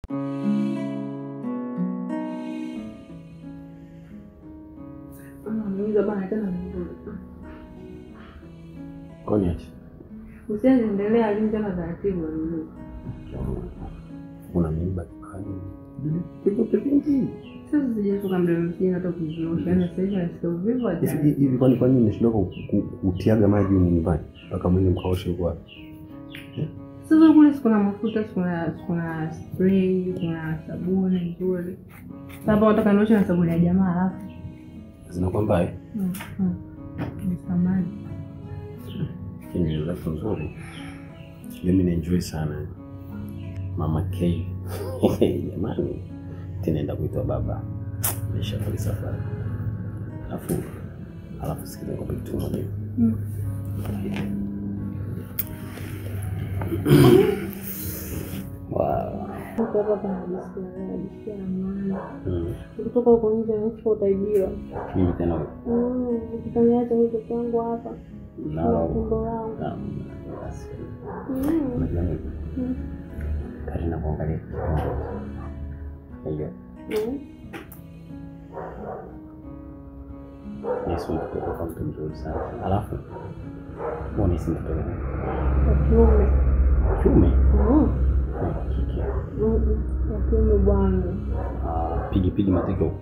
Kwani aje? Usiendelee alimjana taratibu ndio. Una mimba kani? Pigo pingi. Sasa sijafuka mdomo mjini hata kuzungusha na sasa nasikia uvivu aje. Hivi kwani nimeshindwa kutiaga maji nyumbani mpaka mwili mkaoshe kwa. Sasa kule kuna mafuta, kuna spray, kuna sabuni nzuri. Sasa unataka nioshe na sabuni ya jamaa alafu zinakuwa mbaya. Ni samani. Kini nzuri nzuri. Mimi naenjoy sana. Mama K. Jamani. Tinaenda kuitwa baba. Maisha kwa safari. Alafu sikiza kwa kitu moja. Wow. Kwa baba anajisikia amani. Kutoka huko nje nisipo utaibiwa. Mimi tena wewe. Ukifanya hicho kwangu hapa. Nao. Tumbo langu. Unajua Karina kuangalia. Hiyo. Yesu mtoto kwa mtu mzuri sana. Alafu muone si mtoto gani? Kiume. Kike. Kiume bwana. Pigi mateko.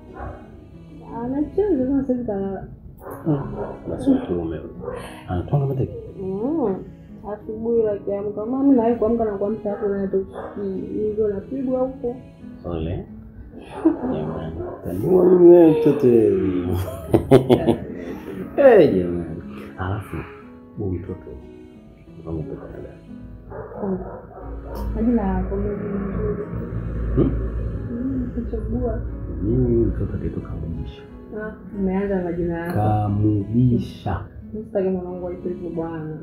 Anacheza kama sasa kalala. Basi kiume. Anatwanga mateko. Asubuhi akiamka mama na yeye kuamka na kuamsha hapo na tusikii hizo napigwa huko. Ole. Jamani. Tanua mimi mtoto. Jamani. Alafu huyu mtoto ametoka dada. Hadi na komedi nzuri. Kuchagua. Mimi mtoto kitoka Kamubisha. Umeanza majina yako. Kamubisha. Msitaki mwanangu aitwe hivyo bwana.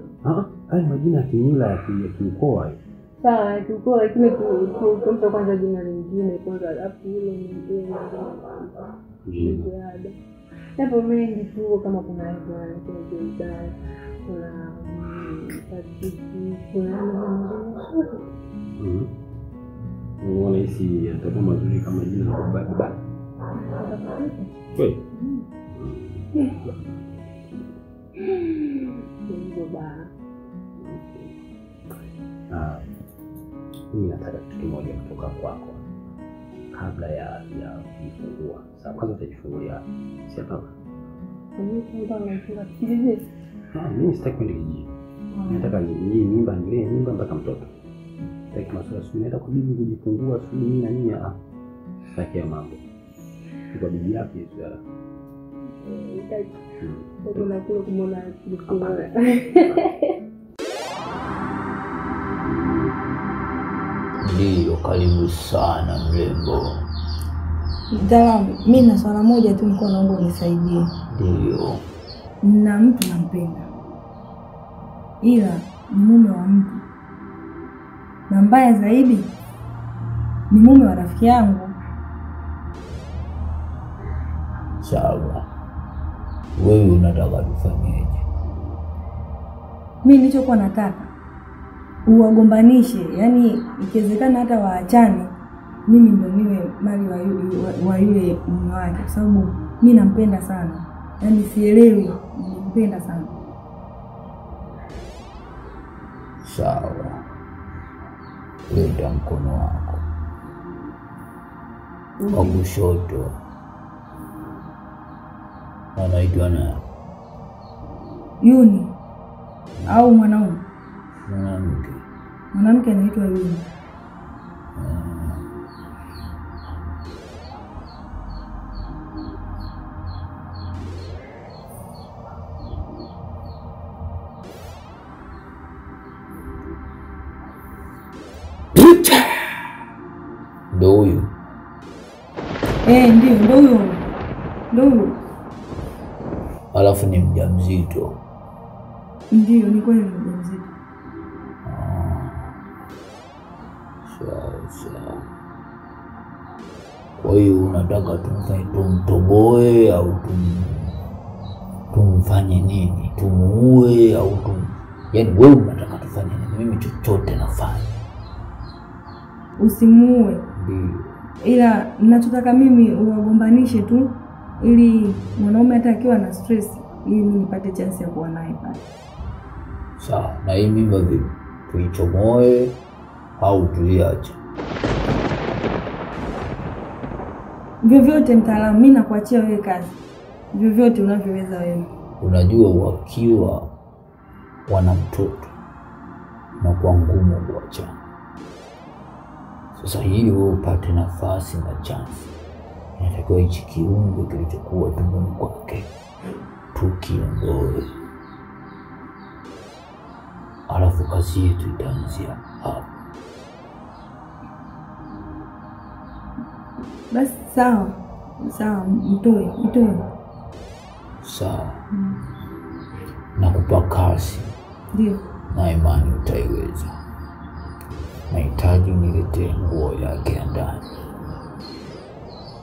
Haya majina ya kimila ya kimkoa hayo. Sawa, tulikuwa lakini tuombe kwanza jina lingine kwanza alafu hilo nyingine. Ziada. Hapo mengi tu kama kuna hivyo kuna patiki, kuna mambo Unaona hisi yatakuwa mazuri kama jina la baba. Kweli? Ndio baba. Mimi nataka kitu kimoja kutoka kwako kabla ya kujifungua. Sasa kwanza utajifungulia si hapa? Mimi sitaki kwenda kijiji. Nataka nyumba nilee nyumba mpaka mtoto. Sitaki masuala sio naenda kwa bibi kujifungua sio nini na nini sitaki ya mambo. Kwa bibi yake hizo. Ndio kule kumona kujifungua. Ndio, karibu sana mrembo. Mtaalamu, mimi na swala moja tu nilikuwa naomba unisaidie. Ndio. Na mtu nampenda. Ila ni mume wa mtu. Na mbaya zaidi ni mume wa rafiki yangu. Sawa. Wewe unataka tufanyeje? Mimi nilichokuwa nataka uwagombanishe, yani ikiwezekana hata waachane, mimi ndo niwe mali wa yule mume wake kwa sababu mimi nampenda sana. Yani sielewi, nampenda sana. Sawa. Leta mkono wako. Wa kushoto. Anaitwa nani? Yuni au mwanaume? Mwanamke. Mwanamke anaitwa Yuni. Ndio huyu. Ndio huyo. Alafu ni mjamzito. Ndio, ni kweli mjamzito. Sawa. Kwa hiyo unataka tumtoboe au tumfanye nini? Tumuue au yaani wewe unataka tufanye nini? Mimi chochote nafanya. Usimuue. Ndio. Ila ninachotaka mimi uwagombanishe tu ili mwanaume hata akiwa na stress ili mimi nipate chance ya kuwa naye pale. Sawa, na hii mimba vipi? Tuichomoe au tuiache? Vyovyote mtaalamu, mimi nakuachia wewe kazi. Vyovyote unavyoweza wewe. Unajua wakiwa wana mtoto na kwa ngumu kuachana. Sasa ili wewe upate nafasi na chance, inatakiwa hichi kiungo kilichokuwa tumboni kwake tukiondoe. Alafu kazi yetu itaanzia hapo. Basi sawa. Sawa, mtoe. Sawa. Nakupa kazi. Ndio. Na imani utaiweza. Nahitaji uniletee nguo yake ya ndani.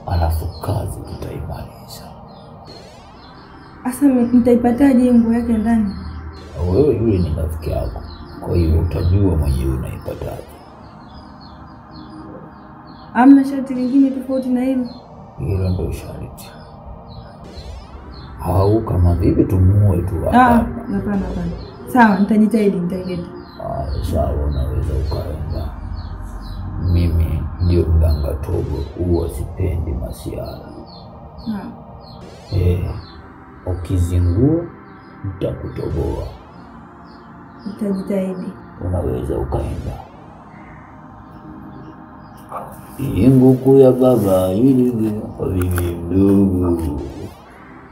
Alafu kazi tutaimaliza. Asa nitaipataje nguo yake ndani? Wewe yule ni rafiki yako. Kwa hiyo utajua mwenyewe unaipataje. Amna sharti lingine tofauti na hilo? Hilo ndio sharti. Au kama vipi tumuoe tu hapa? Hapana. Sawa, nitajitahidi. Sawa, unaweza ukaenda. Mimi ndio mganga Tobo, huwa sipendi masiara. Ukizingua nitakutoboa. Nitajitahidi. Unaweza ukaenda. Nguku ya baba yule kwa bibi mdogo.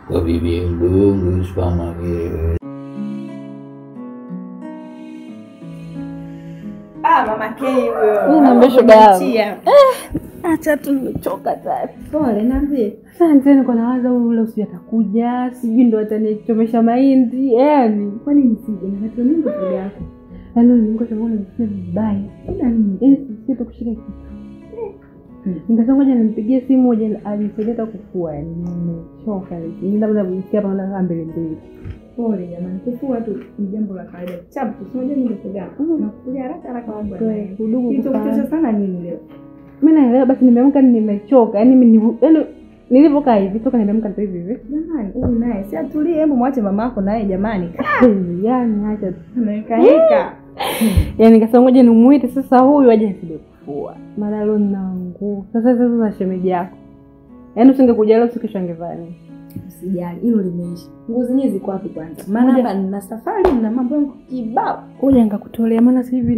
Kwa bibi mdogo spamage. Mama Kei huyo. Niambie shoga yangu. Acha tu nimechoka tayari. Pole, niambie. Sasa niko nawaza ule usije atakuja, sijui ndo atanichomesha mahindi, yani. Kwani nisije na watu wengi shoga yako? Yaani niko tunaona ni vibaya. Sisi tukushika kitu. Nikasema ngoja nimpigie simu moja anisaidie kufua, yani nimechoka. Labda nisikia hapa na mbele. Pole jamani, kufua tu ni jambo la kawaida. Chapu, sio ndio nikuga. Nakuja haraka mambo. Kitu kuchosha sana nini leo? Mimi naelewa, basi nimeamka nimechoka. Yaani nilipokaa hivi toka nimeamka tu hivi. Jamani, huyu naye si atulie, hebu mwache mamako naye jamani. Yaani acha heka. Yaani nikasema ngoja nimuite sasa huyu aje asije kufua. Mara leo nina nguo. Sasa za shemeji yako. Yaani usingekuja leo sikishangevaa nini? Usijali, hilo limeisha. Nguo zenyewe ziko wapi kwanza? Maana hapa nina safari na mambo yangu kibao. Kuja ngakutolea maana sasa hivi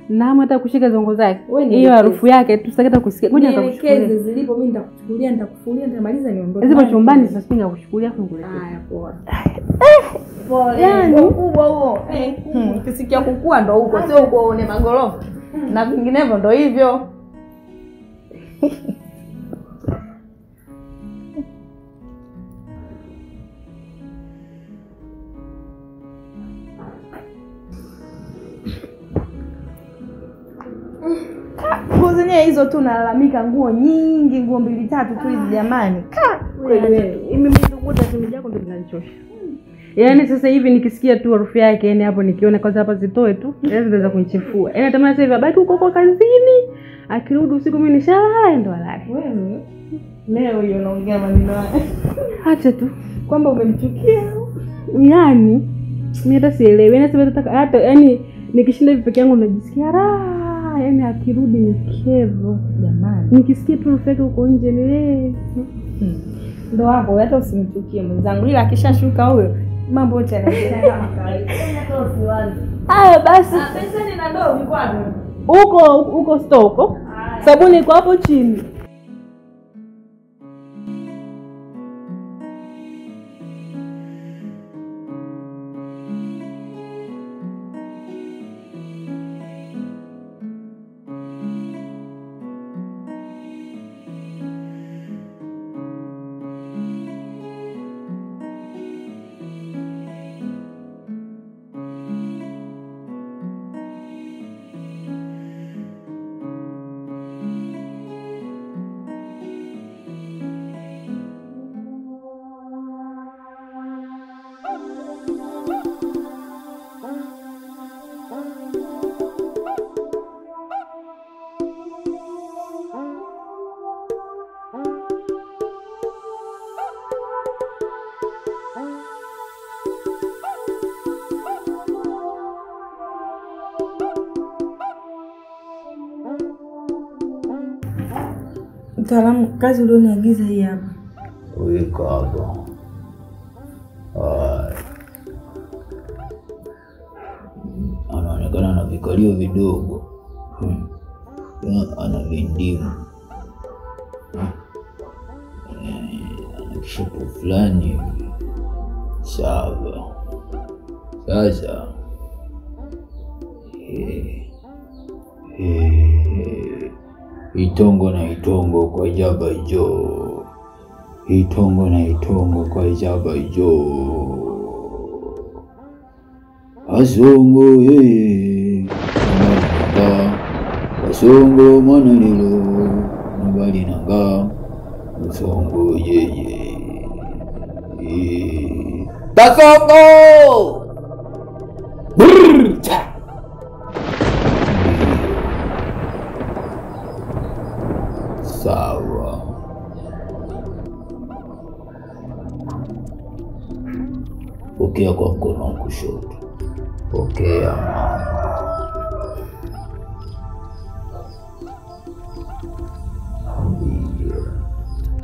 na hata kushika zongo zake. Hiyo harufu yake tutakata kusikia. Ngoja nitakuchukulia zilipo, mimi nitakuchukulia, nitakufulia, nitamaliza niondoke. Zipo chumbani sasa pinga kuchukulia afu ngule. Haya poa. Pole. Yani ukubwa huo. Ukisikia kukua ndo huko, sio huko uone magorofa. Na vinginevyo ndo hivyo. Nguo zenyewe hizo tu nalalamika, nguo nyingi, nguo 2-3 tu hizi jamani. Kweli imemdukuta shemeji yako ndio zinanichosha. Yaani sasa hivi nikisikia tu harufu yake, yani hapo nikiona kwanza hapa zitoe tu, zinaweza kunichefua. Yaani natamani sasa hivi abaki huko kazini, akirudi usiku mimi nishalala ndo alale. Wewe leo hiyo unaongea maneno haya. Acha tu Kwamba umemchukia. Yaani mimi hata sielewi. Yaani sasa hata yani nikishinda hivi peke yangu najisikia raha. Yaani akirudi ni kevo jamani. Nikisikia tu rafiki huko nje ni ndo hapo, hata usimchukie mwenzangu, ila akishashuka huyo mambo yote yanaendelea kama kawaida. Hata usiwaze. Haya basi. Pesa na ndoo ni kwapi? Huko stoko. Sabuni iko hapo chini. Mtaalamu, kazi ulioniagiza hii hapa. Weka hapa. Anaonekana na vikalio vidogo. Ana vindimu. Ana kishapo fulani. Sawa. Sasa. Itongo na itongo kwa jaba jo. Itongo na itongo kwa jaba jo. Asongo Asongo manalilo nabali nanga. Asongo Tasongo! Brrrr! Sawa. Pokea kwa mkono wa kushoto. Pokea mama.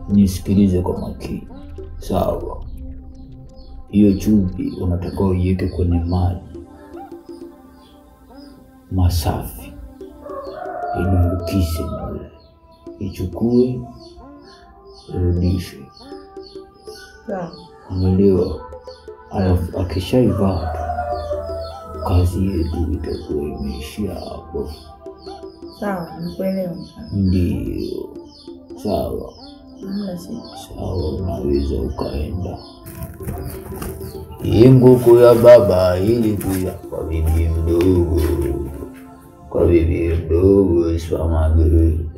Nisikilize kwa makini. Sawa. Hiyo chupi unataka uiweke kwenye maji masafi. Idumbukize mule. Ichukue, rudishe. Sawa. Umeelewa? Alafu akishaivaa kazi yetu itakuwa imeishia hapo. Sawa, nikuelewa. Ndio. Sawa. Sawa, unaweza ukaenda. Hii nguku ya baba ilikuja kwa bibi mdogo. Kwa bibi mdogo Swamagiri.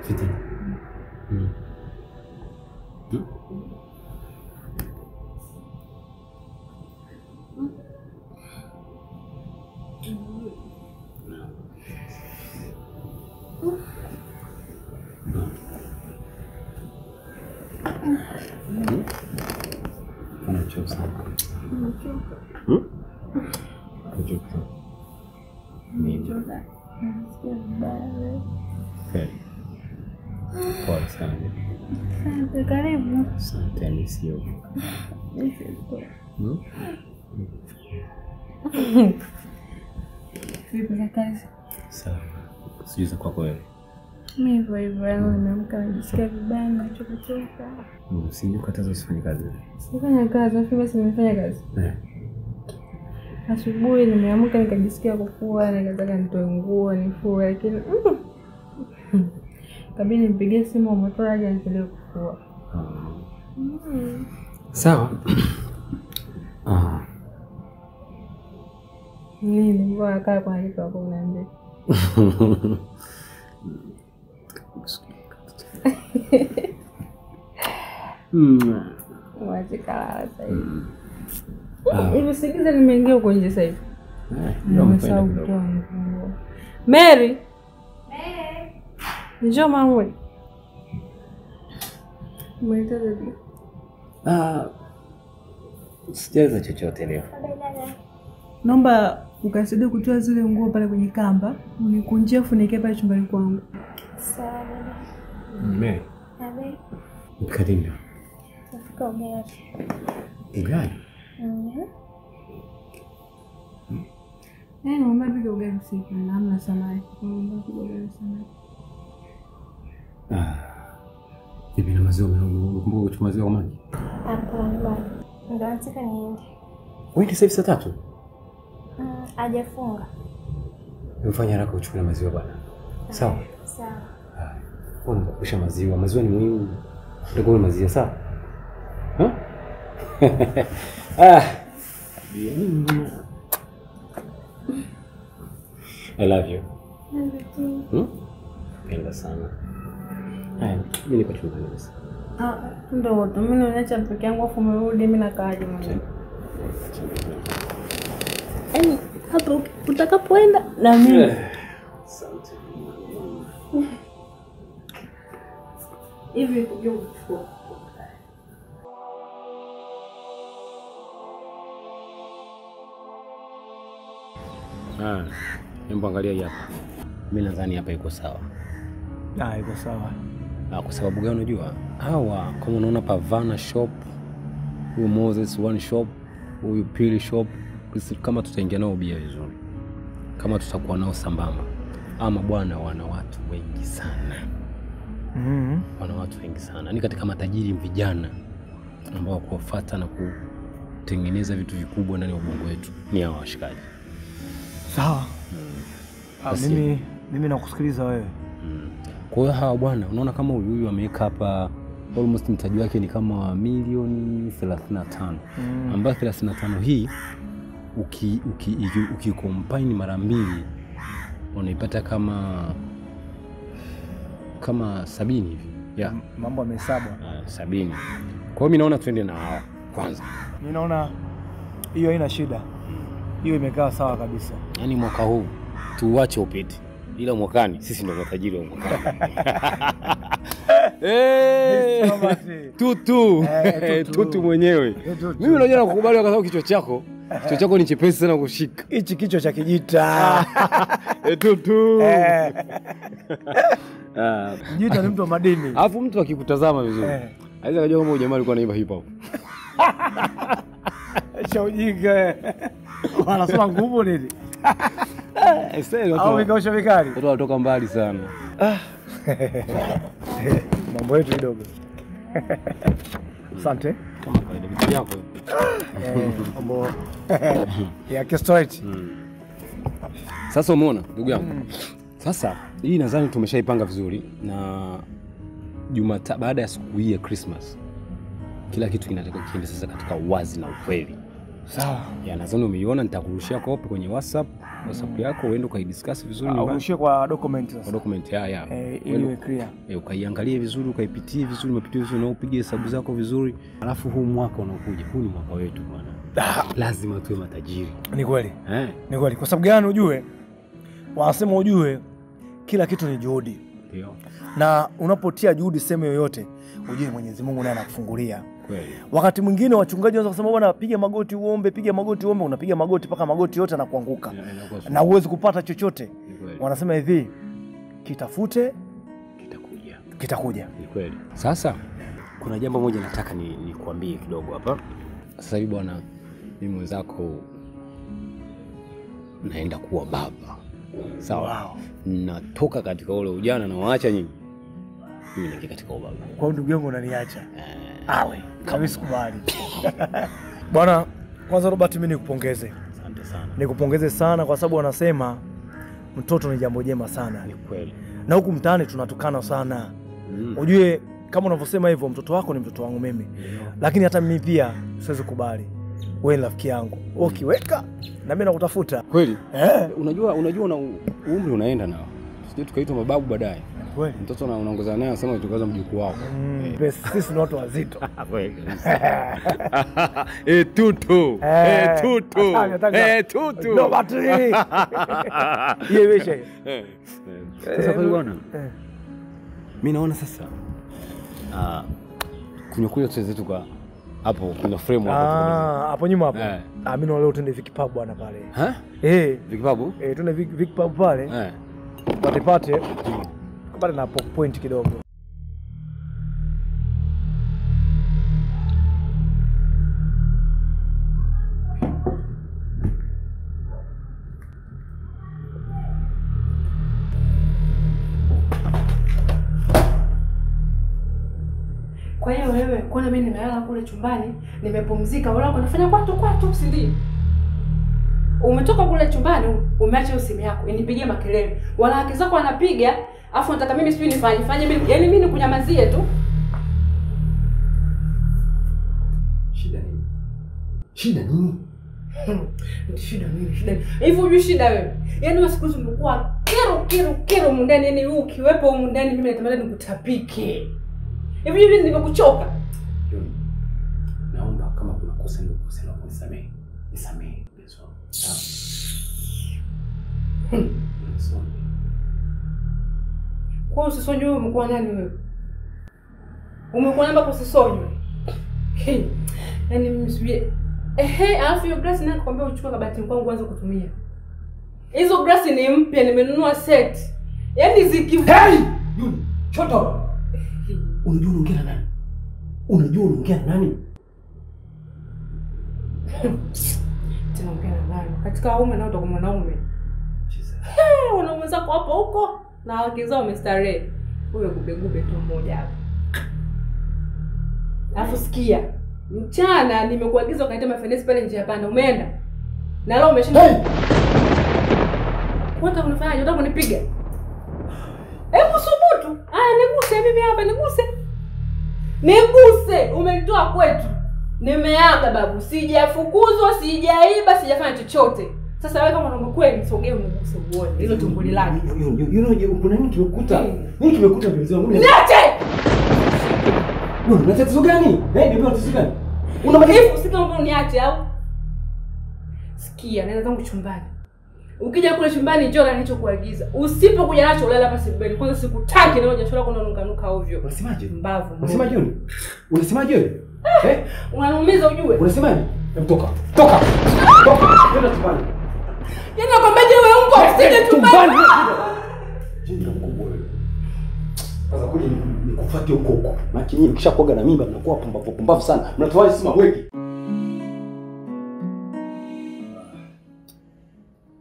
Fiti. Unachoka. Unachoka. Nimechoka. Okay. Pole sana. Asante, karibu. Asante, nisio. Vipi za kazi? Sawa. Sijui za kwako wewe. Mimi hivyo nimeamka najisikia vibaya na choka. Sijui kataza usifanye kazi. Sifanya kazi, afi basi nimefanya kazi. Asubuhi nimeamka nikajisikia kufua, nikataka nitoe nguo nifue, lakini kabidi nipigie simu wa motora aje nisaidie kufua. Sawa. Nini mbona kaa kwa kitu hapo unaambia? Wacha kalala sasa hivi. Hivi sikiza nimeingia huko nje sasa hivi. Nimesahau kutoa nguo. Mary. Njoo mama. Mwita zaidi. Sijaweza chochote leo. Naomba ukasaidie kutoa zile nguo pale kwenye kamba, unikunjie funike pale chumbani kwangu. Sawa. Mimi. Abe. Mkarinda. Nafika ugali. Ugali? Naomba pika ugali usiku na hamna samaki. Naomba pika ugali samaki. Hivi na maziwa umekumbuka kuchukua maziwa kwa maji? Hapana bado. Ndio nataka niende. Wewe sasa hivi saa 3? Hajafunga. Mfanya haraka uchukue maziwa bwana. Sawa? Sawa. Unakwisha maziwa. Maziwa ni muhimu. Ndio maziwa sawa? I love you. Penda sana. Mimi niko chumbani sasa. Ndio tu mimi naacha peke yangu afu mrudi mimi nakaaje mwenyewe. Hapo utakapoenda na mimi. Asante. Hivi kuchukua. Hebu angalia hapa. Mimi nadhani hapa iko sawa. Iko sawa. Kwa sababu gani unajua? Hawa kama unaona Pavana shop, huyu Moses one shop, huyu Pili shop, kama tutaingia nao bia vizuri. Kama tutakuwa nao sambamba. Ama bwana wana watu wengi sana. Wana watu wengi sana. Ni katika matajiri vijana ambao kuwafuata na kutengeneza vitu vikubwa ndani ya ubongo wetu. Ni hao washikaji. Sawa. Mimi nakusikiliza wewe. Kwa hiyo hawa bwana unaona kama huyu ameweka hapa almost mtaji wake ni kama milioni 35. Ambayo 35 hii ukicombine mara mbili unaipata kama 70 hivi. Yeah. Mambo yamesabwa. 70. Kwa hiyo mimi naona twende na hao kwanza. Mimi naona hiyo haina shida. Hiyo imekaa sawa kabisa. Yaani mwaka huu tuache upite. Ila mwakani sisi ndio matajiri wa mwakani. Tutu mwenyewe. Mimi unajua nakukubali kwa sababu kichwa chako ni chepesi sana kushika. Hichi kichwa cha kijita. Tutu. Kijita ni mtu wa madini. Alafu mtu akikutazama vizuri aweza kujua kama jamaa alikuwa anaimba hip hop. Shaujika. Wanasema nguvu nini? Au vikosha vikali. Watu wanatoka mbali sana. Mambo yetu kidogo. Asante. Kama kawaida vitu vyako. Mambo ya kistraight. Sasa umeona ndugu yangu. Sasa hii nadhani tumeshaipanga vizuri na baada ya siku hii ya Christmas kila kitu kinatakiwa kiende sasa katika uwazi na ukweli. Sawa. Ya nadhani umeiona, nitakurushia kopi kwenye WhatsApp yako uende ukaidiscuss vizuri nyumbani. Urushie kwa document sasa. Kwa document ya. Ili iwe clear. Ukaiangalie vizuri, ukaipitie vizuri, umepitia vizuri na upige hesabu zako vizuri. Alafu huu mwaka unaokuja, huu ni mwaka wetu bwana. Lazima tuwe matajiri. Ni kweli. Ni kweli. Kwa sababu gani ujue? Wanasema ujue kila kitu ni juhudi. Ndio. Na unapotia juhudi sehemu yoyote, ujue Mwenyezi Mungu naye anakufungulia. Kweli. Wakati mwingine wachungaji wanaweza kusema bwana piga magoti uombe, unapiga magoti mpaka magoti yote yanakuanguka. Na huwezi kupata chochote. Wanasema hivi, kitafute kitakuja. Ni kweli. Sasa kuna jambo moja nataka nikuambie kidogo hapa. Sasa hivi bwana, mimi mwenzako naenda kuwa baba. Sawa. Wow. Natoka katika ule ujana na waacha nyinyi. Mimi naingia katika ubaba. Kwa ndugu yangu unaniacha. Awe, kama sikubali. Bwana, kwanza Robert mimi nikupongeze. Asante sana. Nikupongeze sana kwa sababu wanasema mtoto ni jambo jema sana. Ni kweli. Na huku mtaani tunatukana sana. Ujue kama unavyosema hivyo mtoto wako ni mtoto wangu mimi. Lakini hata mimi pia siwezi kubali. wewe ni rafiki yangu. Ukiweka na mimi nakutafuta. Kweli? Unajua umri unaenda nao. Sije tukaitwa mababu baadaye. Kweli. Mtoto unaongozana naye anasema tukaza mjukuu wako. Sisi ni watu wazito. Kweli. Tutu. Tutu. No battery. Yeye wewe. Sasa kwa bwana. Mimi naona sasa kunywa zetu kwa hapo kuna frame hapo nyuma hapo. Mimi naona leo twende Vic Pub bwana pale. Vic Pub? Twende Vic Pub pale. Pate kabla na point kidogo. Kwa hiyo wewe, kuna mimi nimelala kule chumbani, nimepumzika, wala unafanya kwatu, si ndio? Umetoka kule chumbani, umeacha simu yako, inipigie makelele. Wala haki zako anapiga, afu nataka mimi sijui nifanye mimi, yaani mimi nikunyamazie tu. Shida nini? Shida nini? Hivi unajua shida wewe? Yaani wewe siku umekuwa kero mundani, yaani wewe ukiwepo huko ndani mimi natamani nikutapike. Hivi nimekuchoka. Naomba kama kuna kosa nilikosea unisamehe. Nisamehe. Kwa usisonywe umekuwa nani wewe? Umekuwa namba kusisonywe. Yaani msubie. Alafu hiyo glass nani kwambia uchukue kabati kwangu uanze kutumia. Hizo glass ni mpya, nimenunua set. Yaani Yuni, shut up. Unajua unaongea na nani? Tena ongea na nani? Katika waume nao utakuwa mwanaume. Wanaume zako hapo huko na wake zao wamestarehe. Wewe gube tu mmoja hapo. Alafu sikia. Mchana nimekuagiza ukaita mafenesi pale nje hapana, umeenda. Na leo umeshinda. Kwani unafanyaje? Unataka kunipiga? Hebu subutu. Niguse mimi hapa, niguse. Umenitoa kwetu. Nimeaga babu, sijafukuzwa, sijaiba, sijafanya chochote. Sasa wewe kama unaomba kweli nisogee uniguse uone. Hilo tumbuli lake. Kuna nini kimekuta? Nini kimekuta bibi zangu? Niache! Una tatizo gani? Bibi una tatizo gani? Una madhaifu usikamwambia uniache au? Sikia, naenda zangu chumbani. Ukija kule chumbani njoo na nilichokuagiza. Usipokuja nacho ulala hapa sebuleni. Kwanza sikutaki na jasho lako unanuka ovyo. Unasemaje? Mbavu. Unasemaje wewe? Unasemaje wewe? Unanumiza ujue. Unasemaje? Toka. Nenda chumbani. Yaani nakwambiaje wewe ungo usije chumbani. Jinga mkubwa wewe. Sasa kuja nikufuate huko. Maana nyinyi mkishakuaga na mimba mnakuwa pumbavu sana. Mnatoa sima weki.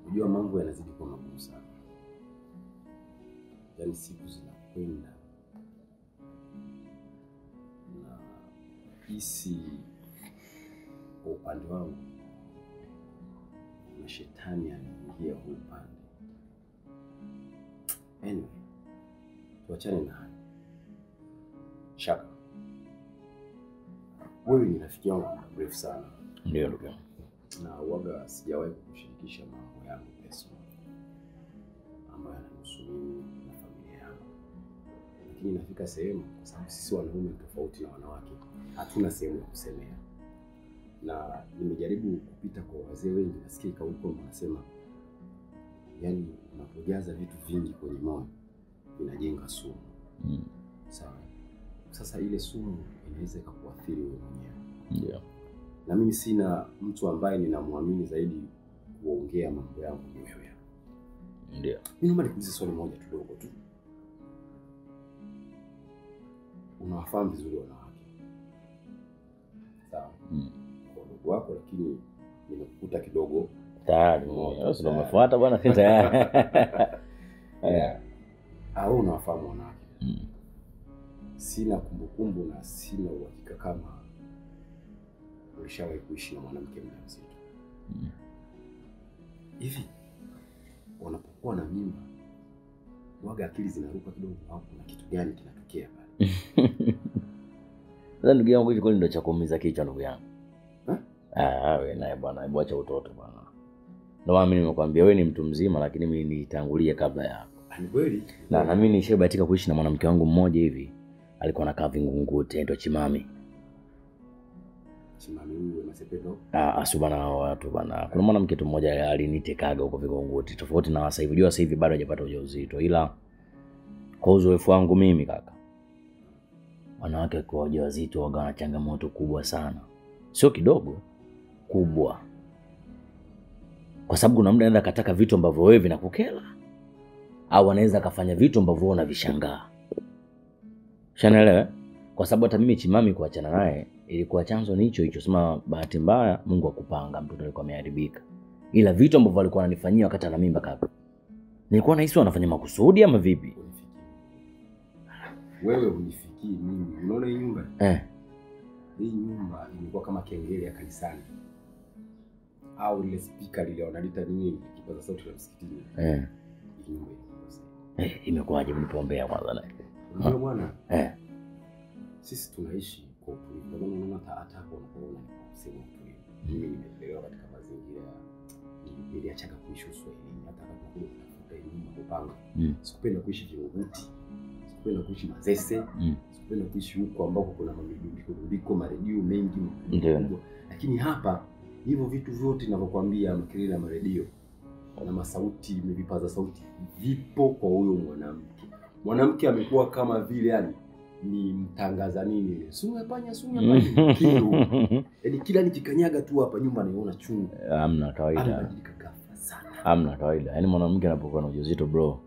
Unajua mambo yanazidi kuwa magumu sana. Yaani siku zinakwenda. Na hisi kwa upande wangu na shetani anaingia huu upande. Anyway, tuachane na hayo. Shaka, wewe ni rafiki yangu mrefu sana. Ndio ndugu. Na waga sijawahi kushirikisha mambo yangu personal ambayo yanahusu mimi na familia yangu. Lakini inafika sehemu, kwa sababu sisi wanaume tofauti na wanawake, hatuna sehemu ya kusemea. Na nimejaribu kupita kwa wazee wengi, nasikia huko wanasema yani unapojaza vitu vingi kwenye moyo vinajenga sumu. Sawa. Sasa ile sumu inaweza kukuathiri wewe mwenyewe. Ndio. Na mimi sina mtu ambaye ninamwamini zaidi kuongea mambo yangu ni wewe. Ndio. Mimi naomba nikuulize swali moja tu dogo tu. Unawafahamu vizuri wanawake? Sawa. Kwa ndugu wako, lakini nimekukuta kidogo tayari. Wewe ndio umefuata bwana, si tayari. Au unawafahamu wanawake? Sina kumbukumbu na sina uhakika kama ulishawahi kuishi na mwanamke mjamzito. Hivi wanapokuwa na mimba waga akili zinaruka kidogo au kuna kitu gani kinatokea pale? Sasa ndugu yangu hicho kweli ndio cha kuumiza kichwa ndugu yangu. Wewe naye bwana, hebu acha utoto bwana. Ndio maana mimi nimekwambia wewe ni mtu mzima, lakini mimi nilitangulia kabla yako. Ni kweli? Na mimi nishabahatika kuishi na mwanamke wangu mmoja hivi. Alikuwa anakaa Vingunguti, anaitwa Chimami. Chimami huyu na Sepedo? Asubana watu bwana. Kuna mwanamke tu mmoja alinitekaga huko Vingunguti. Tofauti na sasa hivi. Jua sasa hivi bado hajapata ujauzito. Ila kwa uzoefu wangu mimi kaka, wanawake kwa wajawazito waga na changamoto kubwa sana. Sio kidogo, kubwa. Kwa sababu kuna muda anaenda kataka vitu ambavyo wewe vinakukera, au anaweza kafanya vitu ambavyo unavishangaa. Shanaelewa? Kwa sababu hata mimi Chimami kuachana naye ilikuwa chanzo ni hicho. Sema bahati mbaya Mungu akupanga, mtoto alikuwa ameharibika. Ila vitu ambavyo alikuwa ananifanyia wakati ana mimba kaka, nilikuwa nahisi anafanya makusudi ama vipi? Wewe unifikii mimi. Unaona hii nyumba? Hii nyumba ilikuwa kama kengele ya kanisani. Au ile speaker lile wanalita nini, kipaza sauti la msikitini. Hii nyumba imekuwaje mlipoombea kwanza naye? Unajua bwana? Sisi tunaishi kwa utulivu. Ndio maana unaona hata hapo unapoona sema utulivu. Mimi nimelelewa katika mazingira niliacha kuishi Uswahilini, hata kama kuna kutafuta nyumba kupanga. Sikupenda kuishi Vingunguti. Sikupenda kuishi Mazese. Sikupenda kuishi huko ambako kuna mamidundiko, maredio mengi. Ndio. Lakini hapa hivyo vitu vyote ninavyokuambia, makelele ya maredio na masauti, vipaza sauti vipo kwa huyo mwanamke. Mwanamke amekuwa kama vile yani ni mtangaza nini, sumu panya kilo. Yaani kila nikikanyaga tu hapa nyumba naiona chungu. Hamna kawaida. Anabadilika ghafla sana. Hamna kawaida. Yaani mwanamke anapokuwa na ujauzito bro,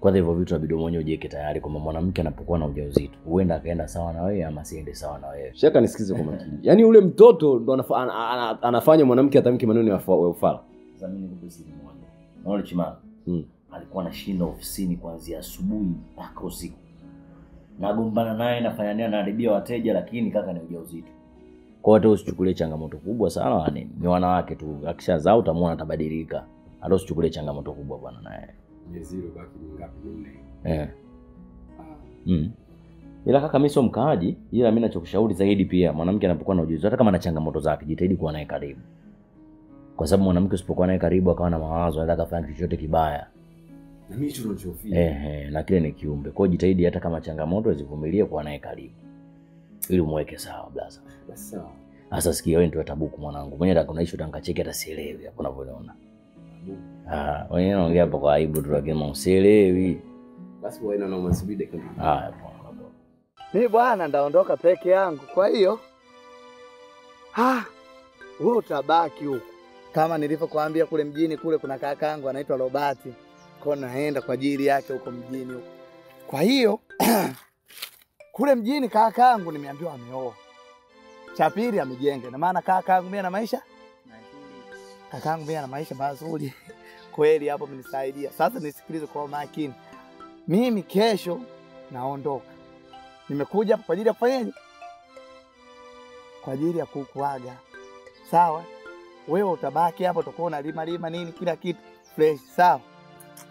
kwanza hivyo vitu inabidi mwenyewe ujiweke tayari kwamba mwanamke anapokuwa na ujauzito huenda akaenda sawa na wewe ama siende sawa na wewe. Shaka nisikize kwa makini. Yaani ule mtoto ndo anafanya mwanamke atamke maneno ya ufala. Sasa mimi niko busy mmoja. Na yule Chimami alikuwa anashinda ofisini kuanzia asubuhi mpaka usiku. Nagombana naye, nafanya naye, naharibia wateja, lakini kaka ni ujauzito. Kwa hiyo usichukulie changamoto kubwa sana wala nini. Ni wanawake tu, akishazaa utamuona atabadilika. Hata usichukulie changamoto kubwa bwana naye. Miezi ile baki ngapi? 4. Ila kaka mimi sio mkaaji, ila mimi ninachokushauri zaidi pia mwanamke anapokuwa na ujauzito hata kama ana changamoto zake, jitahidi kuwa naye karibu. Kwa sababu mwanamke usipokuwa naye karibu akawa na mawazo anataka kufanya kitu chochote kibaya. Na mimi tunachofia. Na kile ni kiumbe. Kwa hiyo jitahidi hata kama changamoto uzivumilie kuwa naye karibu. Ili umweke sawa blaza. Basi sawa. Sasa sikia wewe ndio tabuku mwanangu. Mwenye nataka unaishi utangacheke hata sielewi hapo unavyoona. Wewe unaongea hapo kwa aibu tu lakini usielewi. Basi wewe na unasubiri kama. Poa. Mimi bwana ndaondoka peke yangu. Kwa hiyo wewe utabaki huko. Kama nilivyokuambia kule mjini kule kuna kaka yangu anaitwa Robati. Kwa naenda kwa ajili yake huko mjini huko. Kwa hiyo kule mjini kaka yangu nimeambiwa ameoa. Cha pili amejenga. Na maana kaka yangu mimi ana maisha kaka yangu mimi ana maisha mazuri. Kweli hapo mnisaidia. Sasa nisikilize kwa makini. Mimi kesho naondoka. Nimekuja hapa kwa ajili ya kufanyaje? Kwa ajili ya kukuaga. Sawa? Wewe utabaki hapo utakuwa unalima nini kila kitu fresh, sawa?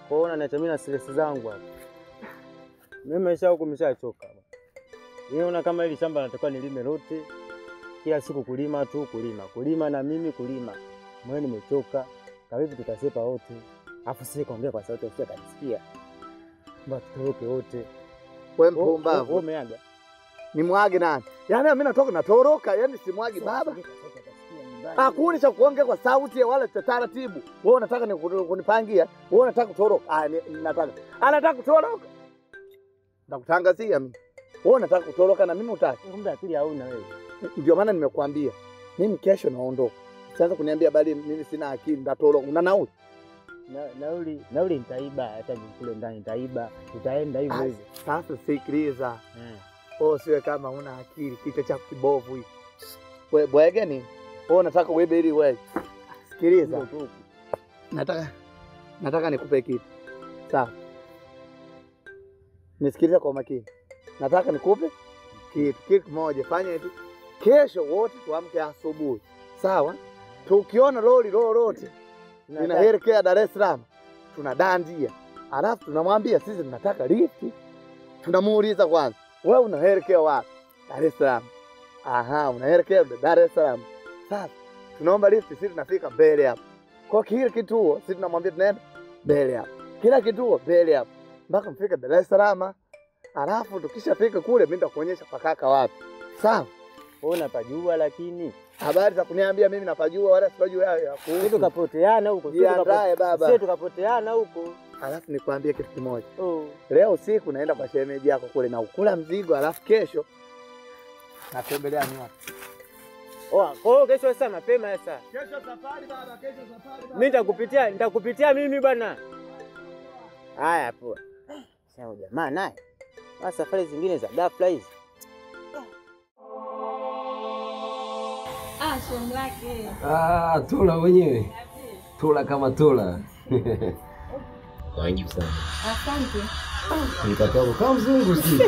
Kwa hiyo unaniacha mimi na stress zangu hapa. Mimi maisha huko nimeshachoka. Niona kama hili shamba natakiwa nilime lote. Kila siku kulima tu, kulima na mimi kulima. Mwenyewe nimechoka. Kavipi tutasepa wote. Afu sisi kaongea kwa sauti usije kanisikia. Mbona tutoroke wote. Wewe mpumbavu. Wewe umeaga. Ni mwage nani? Yaani mimi natoroka, yaani si mwage baba. Hakuna cha kuongea kwa sauti wala cha taratibu. Wewe unataka kunipangia? Wewe unataka kutoroka? Nataka. Anataka kutoroka. Nakutangazia mimi. Wewe unataka kutoroka na mimi utaki. Kumbe akili hauna wewe. Ndio maana nimekuambia. Mimi kesho naondoka. Sasa kuniambia bali mimi sina akili, ndatoroka. Una nauli? Nauli nitaiba, hata kule ndani nitaiba. Tutaenda hivyo hivyo. Sasa sikiliza. Siwe kama una akili, kichwa chako kibovu hiki. Wewe bwege ni? Wewe unataka uibe ili wewe. Sikiliza. Nataka nikupe kitu. Sawa. Nisikilize kwa makini. Nataka nikupe kitu moja. Fanya hivi. Kesho wote tuamke asubuhi. Sawa? Tukiona lori lolote linaelekea Dar es Salaam, tunadandia. Alafu tunamwambia sisi tunataka lifti. Tunamuuliza kwanza, wewe unaelekea wapi? Dar es Salaam. Unaelekea Dar es Salaam. Sasa tunaomba lift, sisi tunafika mbele hapo. Kwa kile kituo sisi tunamwambia tunaenda mbele hapo. Kila kituo mbele hapo. Mpaka mfike Dar es Salaam. Alafu tukishafika kule mimi nitakuonyesha pakaka wapi. Sawa? Wewe unapajua lakini habari za kuniambia mimi napajua wala sipajua ya sisi tukapoteana huko. Jiandae baba. Sisi tukapoteana huko. Alafu nikwambie kitu kimoja. Leo usiku naenda kwa shemeji yako kule na ukula mzigo, alafu kesho natembelea nyota. Kwa hiyo kesho sasa mapema sasa. Kesho safari baba, kesho safari baba. Mimi nitakupitia mimi bwana. Haya poa. Sasa jamaa naye. Basi safari zingine za ghafla hizi. Shemu lake. Tula wenyewe. Tula kama tula. Karibu sana. Asante. Nikatoka kama mzungu si.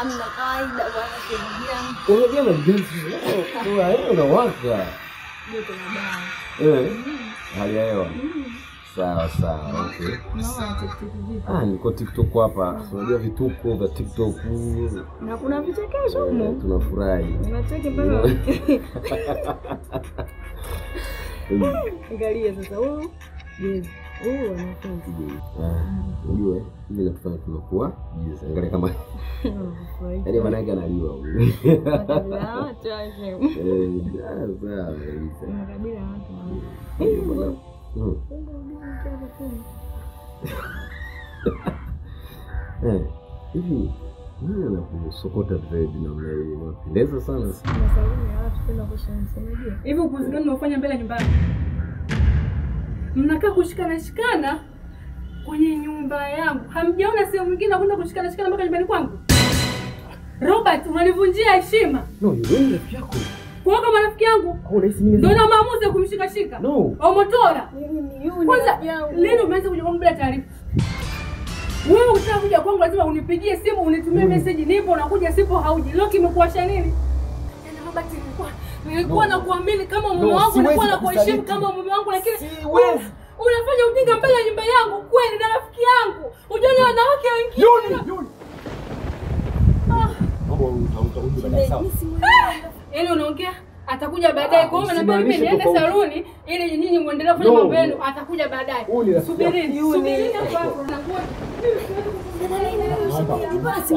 Amna kawaida bwana shemeji yangu. Unajua mjenzi. Tula hiyo unawaka. Joto na dawa. Hali ya hewa. Sawa sawa, okay. Niko TikTok hapa. Unajua vituko vya TikTok. Na kuna vichekesho huko. Tunafurahi. Unacheke mpaka. Angalia sasa huyu. Yes. Anafunza. Unajua hivi natufanya tunakuwa yes. Angalia kama yaani maana yake analiwa huyu. Acha shemu. Sawa. Kabila watu. Hivi nini anakusokota zaidi na mlei unapendeza sana. Nasalimu ya watu kwenda kushangilia. Hivi upuzi gani unafanya mbele nyumbani? Mnakaa kushikana kwenye nyumba yangu. Hamjaona sehemu nyingine kwenda kushikana mpaka nyumbani kwangu? Robert, unanivunjia heshima. No, yule ni rafiki yako. Kwa kama rafiki yangu. Unahisi mimi ndio na maamuzi ya kumshika. No. Au motora. Kwanza leo umeanza kuja kwangu bila taarifa. Wewe ukitaka kuja kwangu lazima unipigie simu, unitumie message, nipo unakuja, sipo hauji. Leo kimekuasha nini? Yaani Robert nilikuwa na kuamini kama mume wangu, nilikuwa na kuheshimu kama mume wangu, lakini unafanya ujinga mbele ya nyumba yangu kweli na rafiki yangu. Unaona wanawake wengine. Yuni. Yaani unaongea atakuja baadaye. Kwa hiyo naomba mimi niende saluni ili nyinyi muendelee kufanya mambo yenu, atakuja baadaye. Subirini hapo na nguo.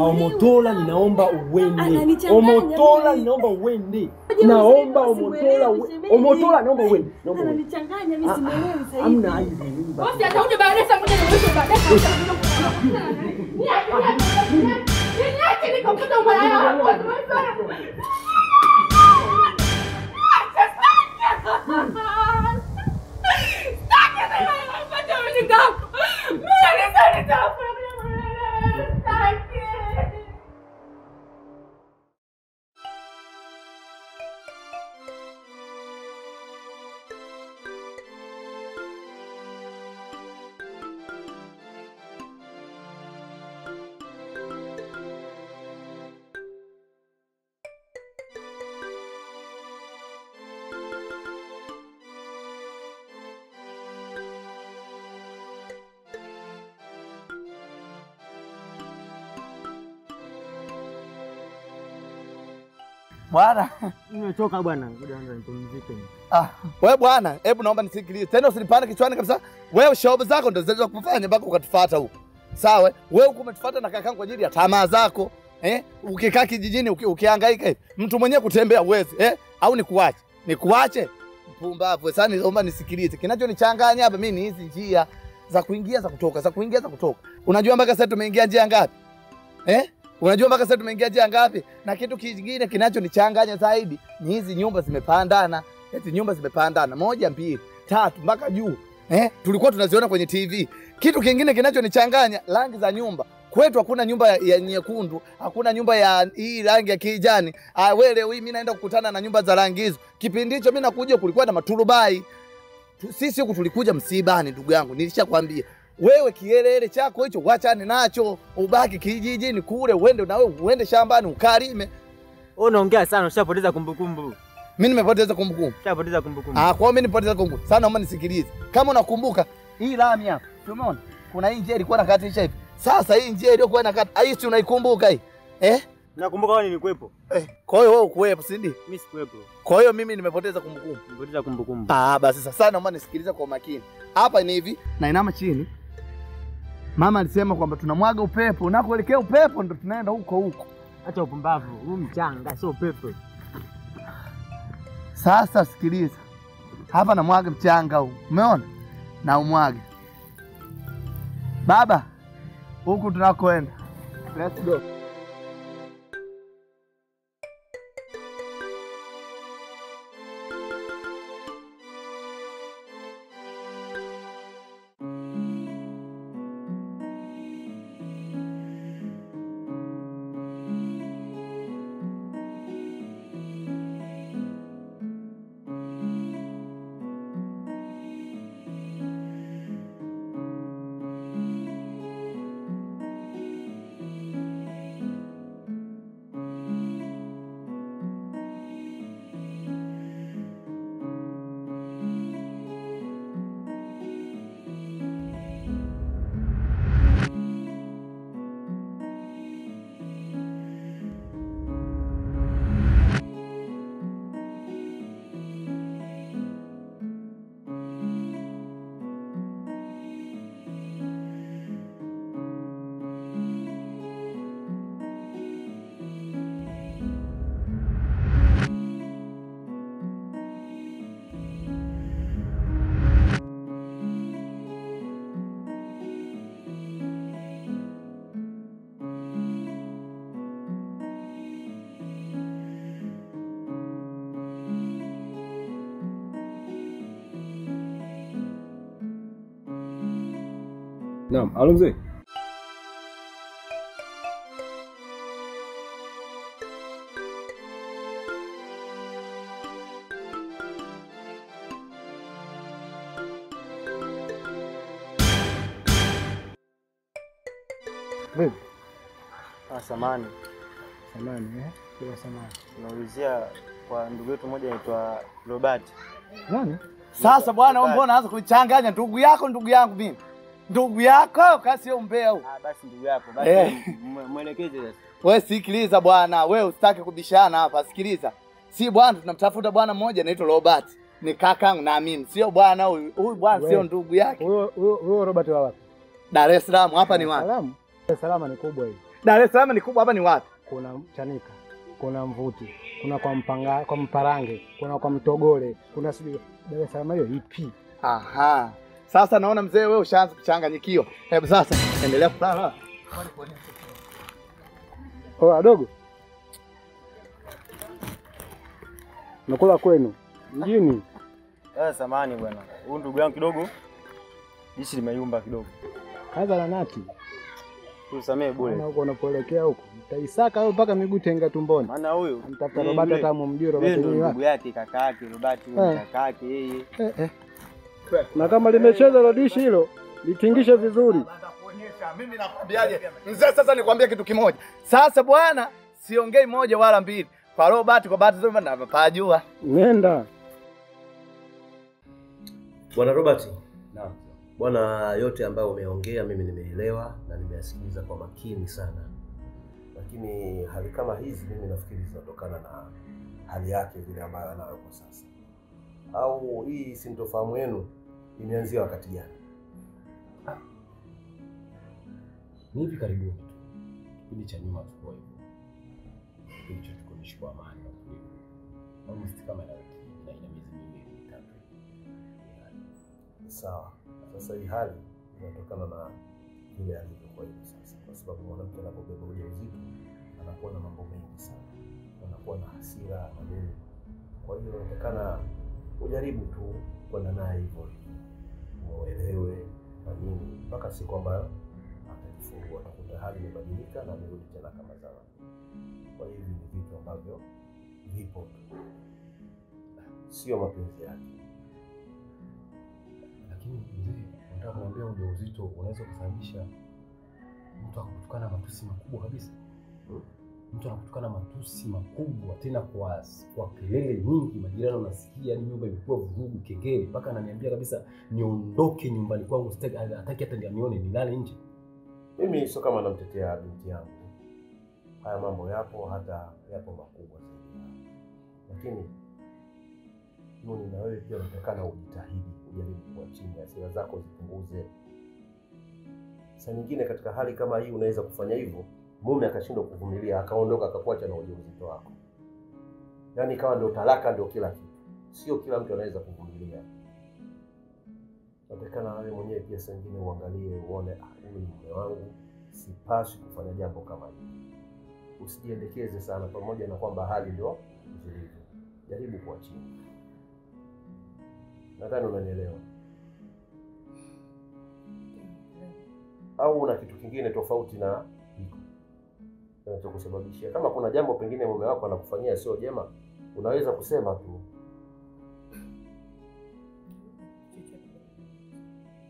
Omotola ninaomba uende. Omotola ninaomba uende. Naomba Omotola naomba uende. Ananichanganya mimi simuelewi sasa hivi. Hamna aibu mimi baba. Basi atakuja baadaye sasa ngoja niweke baadaye. Niache nikafuta ubaya wangu. Bwana, nimechoka bwana. Ngoja anza nipumzike. Wewe bwana, hebu naomba nisikilize. Tena usinipande kichwani kabisa. Wewe shobo zako ndio zinaweza kufanya mpaka ukatufuata huko. Sawa? Wewe uko umetufuata na kakangu kwa ajili ya tamaa zako. Ukikaa kijijini ukihangaika hivi. Mtu mwenyewe kutembea uwezi, au nikuache? Nikuache? Mpumbavu. Sasa naomba nisikilize. Kinachonichanganya hapa mimi ni hizi njia za kuingia za kutoka, za kuingia za kutoka. Unajua mpaka sasa tumeingia njia ngapi? Unajua mpaka sasa tumeingia njia ngapi? Na kitu kingine kinachonichanganya zaidi ni hizi nyumba zimepandana. Eti nyumba zimepandana 1, 2, 3 mpaka juu. Tulikuwa tunaziona kwenye TV. Kitu kingine kinachonichanganya rangi za nyumba. Kwetu hakuna nyumba ya nyekundu, hakuna nyumba ya hii rangi ya kijani. Wewe leo mimi naenda kukutana na nyumba za rangi hizo. Kipindi hicho mimi nakuja kulikuwa na maturubai. Sisi huku tulikuja msibani ndugu yangu. Nilishakwambia. Wewe kielele chako hicho wachane nacho, ubaki kijijini kule, uende shambani ukalime. Wewe unaongea sana, ushapoteza kumbukumbu. Mimi nimepoteza kumbukumbu. Ushapoteza kumbukumbu. Kwa hiyo mimi nipoteza kumbukumbu. Sasa naomba nisikilize. Kama unakumbuka hii lami hapa, umeona? Kuna hii njia ilikuwa nakatisha hivi. Sasa hii njia iliyokuwa nakata, hii si unaikumbuka hii? Nakumbuka wewe nilikuwepo. Kwa hiyo wewe ukuwepo, si ndio? Mimi sikuwepo. Kwa hiyo mimi nimepoteza kumbukumbu. Nimepoteza kumbukumbu. Basi sasa naomba nisikilize kwa makini. Hapa ni hivi, na inama chini. Mama alisema kwamba tunamwaga upepo, unakoelekea upepo ndo tunaenda huko. Acha upumbavu, huu mchanga sio upepo. Sasa sikiliza. Hapa namwaga mchanga huu. Umeona? Na umwage. Baba, huku tunakoenda. Let's go. Naam, alo mzee. Vipi? Samani. Bila samani. Naulizia kwa ndugu yetu mmoja anaitwa Robert. Nani? Sasa bwana, wewe mbona unaanza kuchanganya ndugu yako ndugu yangu mimi? Ndugu yako kasi sio mbea huko. Basi ndugu yako, basi mwelekeze sasa. Wewe sikiliza bwana, wewe usitake kubishana hapa, sikiliza. Si bwana, tunamtafuta bwana mmoja anaitwa Robert. Ni kakangu na mimi. Sio bwana huyu. Huyu bwana sio ndugu yake. Huyo Robert wa wapi? Dar es Salaam, hapa ni wapi? Dar es Salaam ni kubwa hii. Dar es Salaam ni kubwa, hapa ni wapi? Kuna Chanika, kuna Mvuti, kuna kwa Mparange, kuna kwa Mtogole, kuna sijui Dar es Salaam hiyo ipi? Aha. Sasa naona mzee wewe ushaanza kuchanganyikio. Hebu sasa endelea kulala. Adogo. Nakula kwenu mjini. Samani bwana. Huyu ndugu yangu kidogo jishi limeyumba kidogo. Kaza la nati. Tusamee bure. Na huko unapoelekea huko. Mtaisaka wewe mpaka miguu tenga tumboni. Maana huyu mtafuta Robert hata mumjue Robert ni ndugu yake, kaka yake, Robert ni kaka yake yeye. Na kama limecheza rodishi hilo, litingishe vizuri. Mimi nakwambiaje? Mzee sasa nikwambia kitu kimoja. Sasa bwana, siongei moja wala mbili. Kwa Robert kwa bahati zote napajua. Nenda. Bwana Robert. Naam. Bwana, yote ambayo umeongea mimi nimeelewa na nimeyasikiliza kwa makini sana. Lakini hali kama hizi mimi nafikiri zinatokana na hali yake vile ambayo anayo kwa sasa. Au hii sintofahamu yenu imeanzia wakati gani? Ni hivi karibuni tu. Kipindi cha nyuma tulikuwa hivyo. Kipindi cha tukoishi kwa amani na utulivu. Almost kama ina miezi miwili mitatu. Sawa. Sasa hii hali inatokana na vile alivyo kwa hivi sasa. Kwa sababu mwanamke anapobeba ujauzito anakuwa na mambo mengi sana. Anakuwa na hasira na nini. Kwa hiyo inaonekana ujaribu tu kwenda naye hivyo. Muelewe na nini mpaka siku ambayo atajifungua atakuta hali imebadilika na amerudi tena kama zamani. Kwa hiyo ni vitu ambavyo vipo tu. Sio mapenzi yake. Lakini mzee, nataka kuambia ujauzito unaweza kusababisha mtu akakutukana matusi makubwa kabisa. Mtu anakutukana matusi makubwa tena kwa kelele nyingi, majirani wanasikia, ni nyumba imekuwa vurugu, kengele, mpaka ananiambia kabisa niondoke nyumbani kwangu, hataki hata nione nilale nje. Mimi sio kama namtetea binti yangu. haya mambo yapo, hata yapo makubwa zaidi. Lakini Nuni, na wewe pia unatakana ujitahidi, ujaribu kuwa chini, hasira zako zipunguze. Saa nyingine katika hali kama hii unaweza kufanya hivyo, mume akashindwa kuvumilia, akaondoka akakuacha na ujauzito wako. Yaani ikawa ndio talaka, ndio kila kitu. Sio kila mtu anaweza kuvumilia. Unatakana wewe mwenyewe pia saa nyingine uangalie, uone huyu ni mume wangu, sipaswi kufanya jambo kama hili. Usijiendekeze sana, pamoja na kwamba hali ndio zilivyo. Jaribu kuwa chini. Nadhani unanielewa. Au una kitu kingine tofauti na hiko kinachokusababishia? Kama kuna jambo pengine mume wako anakufanyia sio jema, unaweza kusema tu.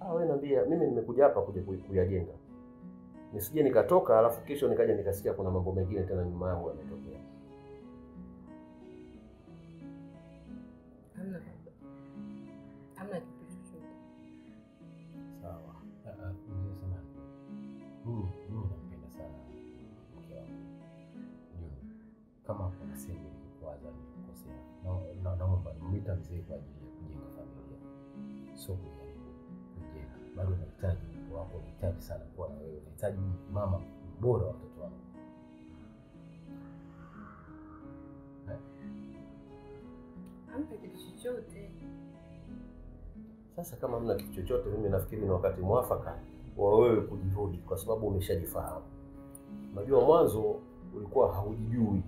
Wewe niambia, mimi nimekuja hapa kuja kuyajenga. Nisije nikatoka alafu kesho nikaja nikasikia kuna mambo mengine tena nyuma yangu yametokea. Hamna kitu chochote. Sawa. Nimesema mimi nampenda sana mke wangu. Kama kuna sehemu nilikuwaza nilikosea, naomba nimwita mzee kwa ajili ya kujenga familia. Sio kujenga. Bado nahitaji mtu wako, nahitaji sana kuwa na wewe, nahitaji mama bora wa watoto wangu. Hamna kitu chochote. Sasa kama hamna kitu chochote, mimi nafikiri ni wakati mwafaka wa wewe kujirudi, kwa sababu umeshajifahamu. Unajua mwanzo ulikuwa haujijui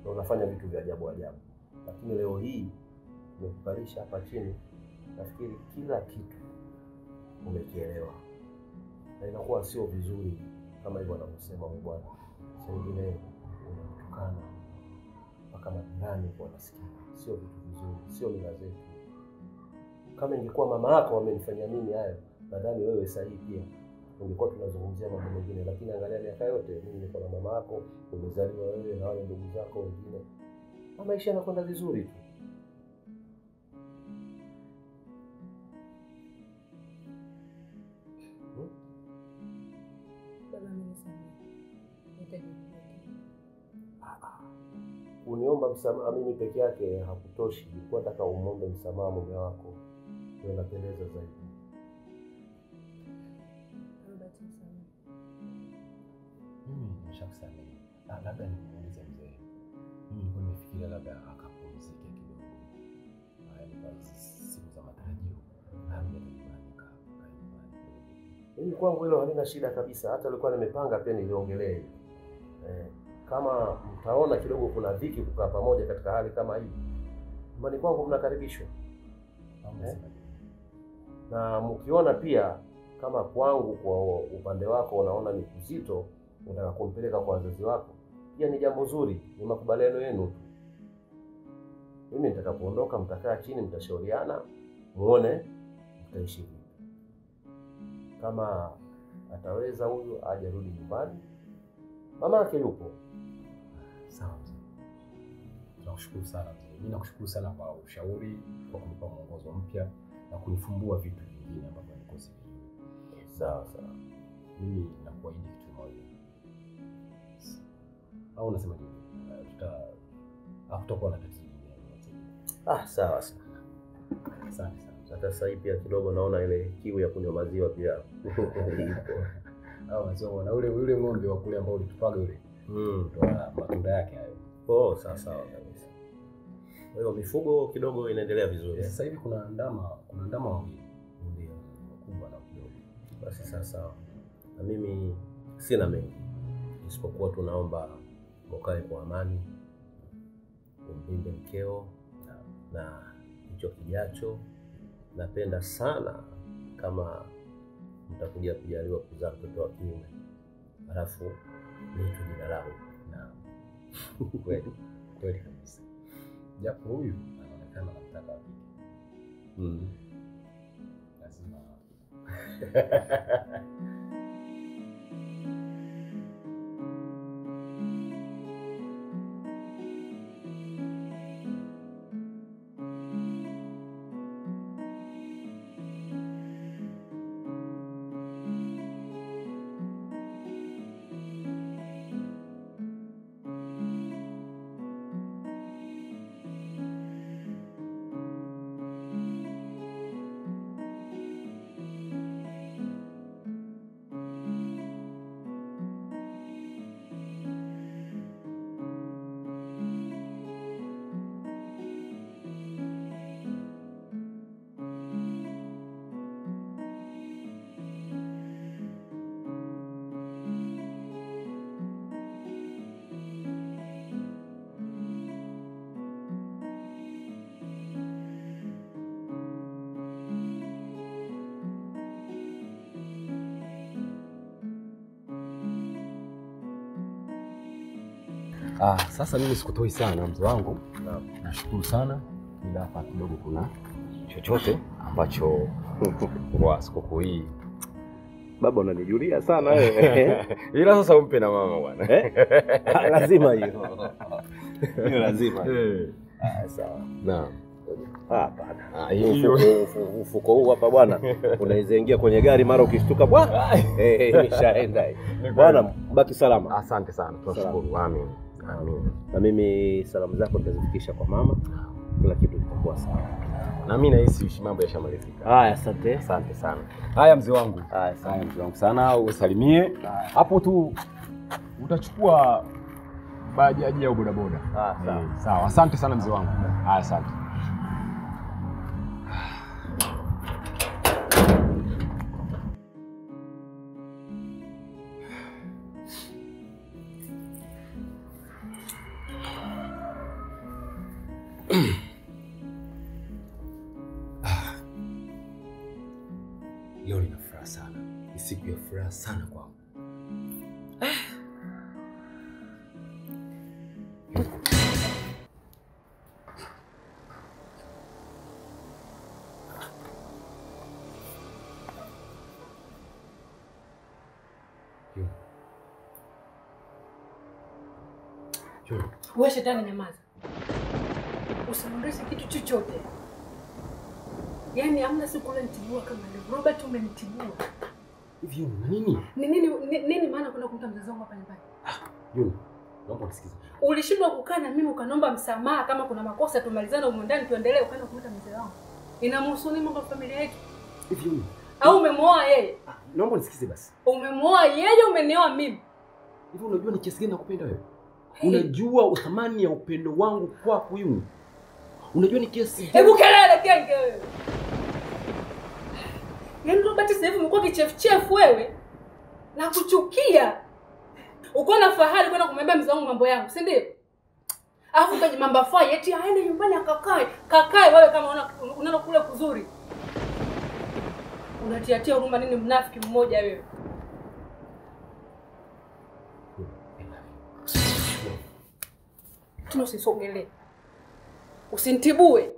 na unafanya vitu vya ajabu ajabu. Lakini leo hii nimekukalisha hapa chini, nafikiri kila kitu umekielewa. Na inakuwa sio vizuri kama hivyo anavyosema huyu bwana. Sengine unatukana mpaka majirani kwa nasikia. Sio vitu vizuri, sio mila zetu. Kama ingekuwa mama yako amenifanyia mimi hayo, nadhani wewe sahihi pia ungekuwa tunazungumzia mambo mengine. Lakini angalia miaka yote mimi niko na mama yako, umezaliwa wewe na wale ndugu zako wengine, na maisha yanakwenda vizuri tu. Baba amenisamehe. Uniomba msamaha mimi peke yake hakutoshi. Nilikuwa nataka umombe msamaha mume wako. Ndio inapendeza zaidi. Mimi nimeshakusamehe. Labda nimuulize mzee. Mimi nilikuwa nimefikiria labda akapumzike kidogo. Ni kwa siku za matarajio. Labda nyumbani kaa nyumbani. Mimi kwangu hilo halina shida kabisa. Hata nilikuwa nimepanga pia niliongelee. Kama mtaona kidogo kuna dhiki kukaa pamoja katika hali kama hii, nyumbani kwangu mnakaribishwa. Na mkiona pia kama kwangu kwa upande wako unaona ni kuzito, unataka kumpeleka kwa wazazi wako, pia ni jambo zuri, ni makubaliano yenu tu. Mimi nitakapoondoka mtakaa chini, mtashauriana, muone mtaishi vipi. Kama ataweza huyu aje rudi nyumbani, mama yake yupo. Sawa mzee. Nakushukuru sana mzee. Mimi nakushukuru sana kwa ushauri, kwa kunipa mwongozo mpya na kunifumbua vitu vingine ambavyo nilikuwa sijui. Sawa sawa. Mimi nakuahidi kitu moja. Au unasema nini? Hakutakuwa na tatizo lingine. Sawa sawa. Asante sana. Hata sasa hivi pia kidogo naona ile kiu ya kunywa maziwa pia ipo. Maziwa na ule ng'ombe wa kule ambao ulitupaga yule. Toa matunda yake hayo. Sawa sawa kabisa. Kwa hiyo mifugo kidogo inaendelea vizuri. Sasa hivi kuna ndama wawili. Ndio. Wakubwa na wadogo. Basi sawa. Na mimi sina mengi. Isipokuwa tunaomba ukae kwa amani. Umpende mkeo na hicho kijacho. Napenda sana kama mtakuja kujaliwa kuzaa mtoto wa kiume. Halafu niitwe jina langu. Naam. Kweli kabisa. Japo huyu anaonekana anataka wa kike. Lazima. Sasa mimi sikutoi sana mzee wangu. Nashukuru sana. Ila hapa kidogo kuna chochote ambacho kwa sikukuu hii baba unanijulia sana wewe. Ila sasa umpe na mama bwana. Lazima hiyo. Hiyo lazima. Sawa. Naam. Hapana. Ufuko huu hapa bwana. Unaweza ingia kwenye gari mara ukishtuka bwana. Nishaenda. Bwana baki salama. Asante sana. Tunashukuru. Amen. Amen. Na mimi salamu zako nitazifikisha kwa mama. Kila kitu kitakuwa sawa. Na mimi nahisi mambo yashamalizika. Haya, asante. Asante sana. Haya mzee wangu. Haya mzee wangu sana, usalimie. Hapo tu utachukua bajaji au bodaboda. Sawa. Sawa. Asante sana mzee wangu. Haya, asante. Leo nina furaha sana. Ni siku ya furaha sana kwangu. Wewe shetani nyamaza. Usimwondoshe kitu chochote. Yaani hamna siku ile nitibua kama leo. Robert umenitibua. Hivi una nini? Nini maana kuna kumta mzazi wangu hapa nyumbani? Yuni, naomba unisikize. Ulishindwa kukaa na mimi ukaniomba msamaha kama kuna makosa tumalizane huko ndani tuendelee ukaenda kumta mzee wangu. Inamhusu nini mambo ya familia yetu? Hivi Yuni. Au umemwoa yeye? Naomba unisikize basi. Umemwoa yeye umenioa mimi? Hivi unajua ni kiasi gani nakupenda wewe? Unajua uthamani ya upendo wangu kwako Yuni? Unajua ni kiasi gani? Hebu kelele kenge wewe. Yaani Robert sasa hivi umekuwa kichefuchefu wewe. Na kuchukia. Uko na fahari kwenda kumwambia mzee wangu mambo yangu, si ndio? Alafu kaje mambo fai eti aende nyumbani akakae. Kakae wewe kama unaona kule kuzuri. Unatiatia huruma nini mnafiki mmoja wewe? Usisogele. Usinitibue.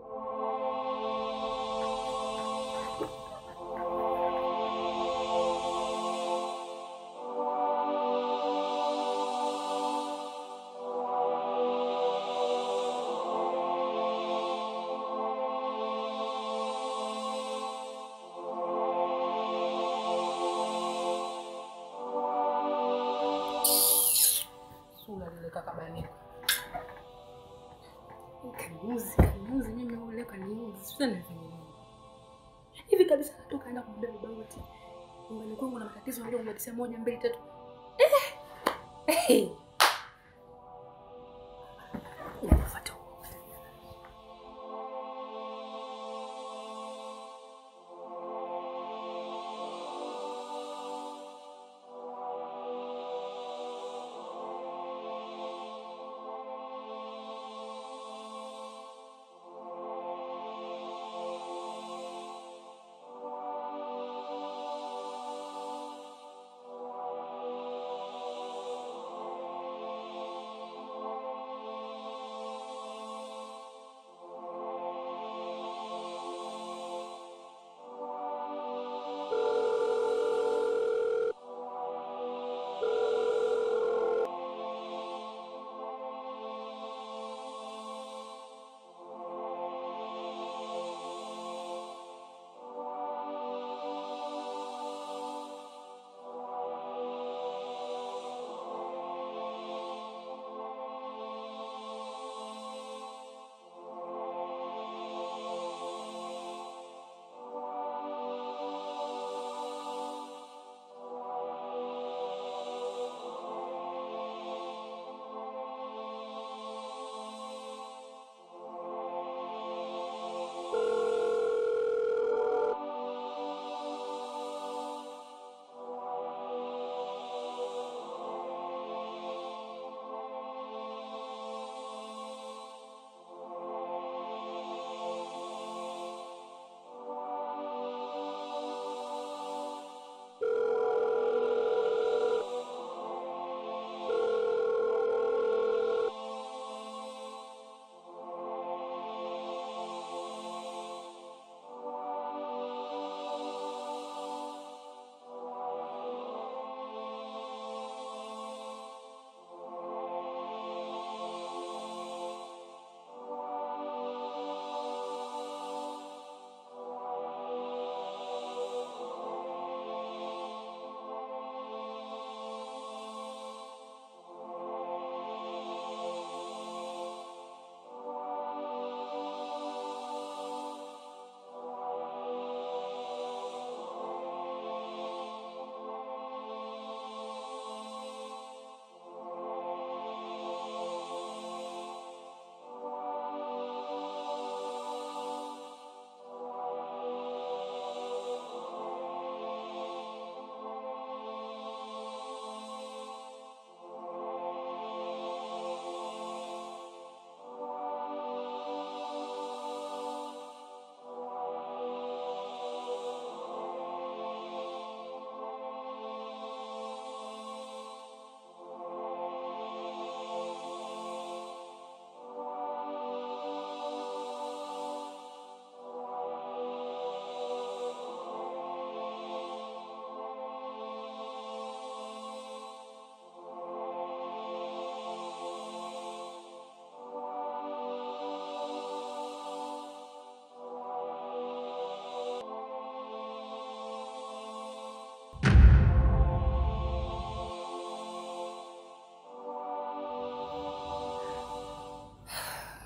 Sura lile kakabanika. Kaniuzi mimi ule kaniuzi. Sasa nafanya nini? Hivi kabisa natoka naenda kumwambia baba wote. Nyumbani kwangu na matatizo ndio umekisha 1 2 3. Unafuata.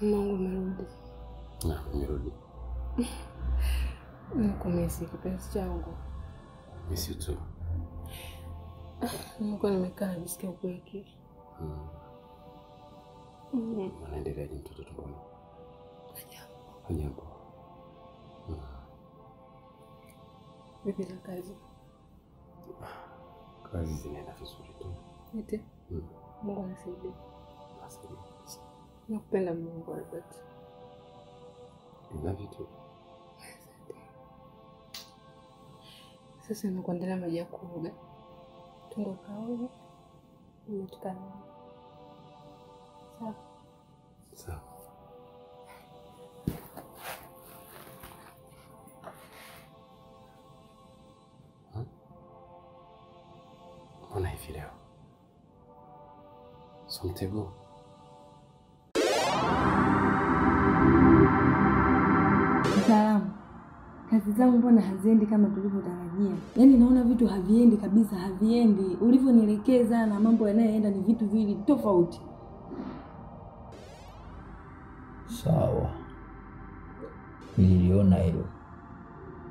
Mungu amerudi. Na amerudi. Nikumisi kipenzi changu. Misi tu. Nilikuwa nimekaa nisikia upweke. Anaendeleaje mtoto tumboni? Hajambo. Vipi za kazi? Kazi zinaenda vizuri tu. Ete? Mungu anasaidia. Nakupenda Mungu Albert. Love you too. Sasa nakuandalia maji ya kuoga. Tundo kaoge. Tukana. Sawa. Sawa. Mbona hivi leo? Somtego. Mtaalamu, kazi zangu mbona haziendi kama tulivyotarajia? Yaani naona vitu haviendi kabisa, haviendi. Ulivyonielekeza na mambo yanayoenda ni vitu viwili tofauti. Sawa, niliona hilo,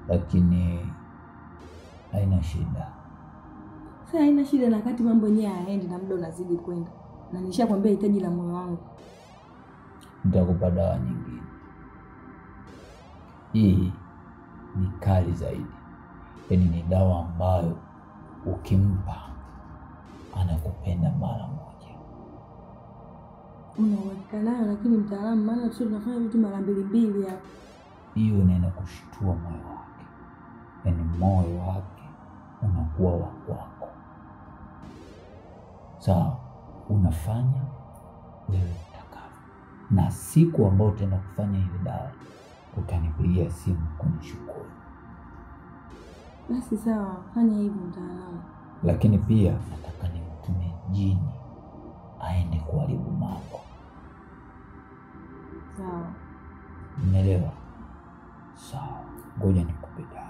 lakini haina shida. Sasa haina shida na kati mambo yenyewe hayaendi na muda unazidi kwenda. Na nishakwambia hitaji la moyo wangu. Nitakupa dawa nyingine. Hii ni kali zaidi. Yaani ni dawa ambayo ukimpa anakupenda mara moja. Una uhakika nayo? Lakini mtaalamu, maana sio tunafanya vitu mara mbili hapa. Hiyo inaenda kushtua moyo wake. Yaani moyo wake unakuwa wa kwako. Sawa, unafanya wewe utakavyo. Na siku ambayo utaenda kufanya ile dawa, utanipigia simu kunishukuru. Basi sawa, fanya hivyo mtaalamu. Lakini pia nataka nimtume jini aende kuharibu mambo. Sawa. Umeelewa? Sawa, ngoja nikupe dawa.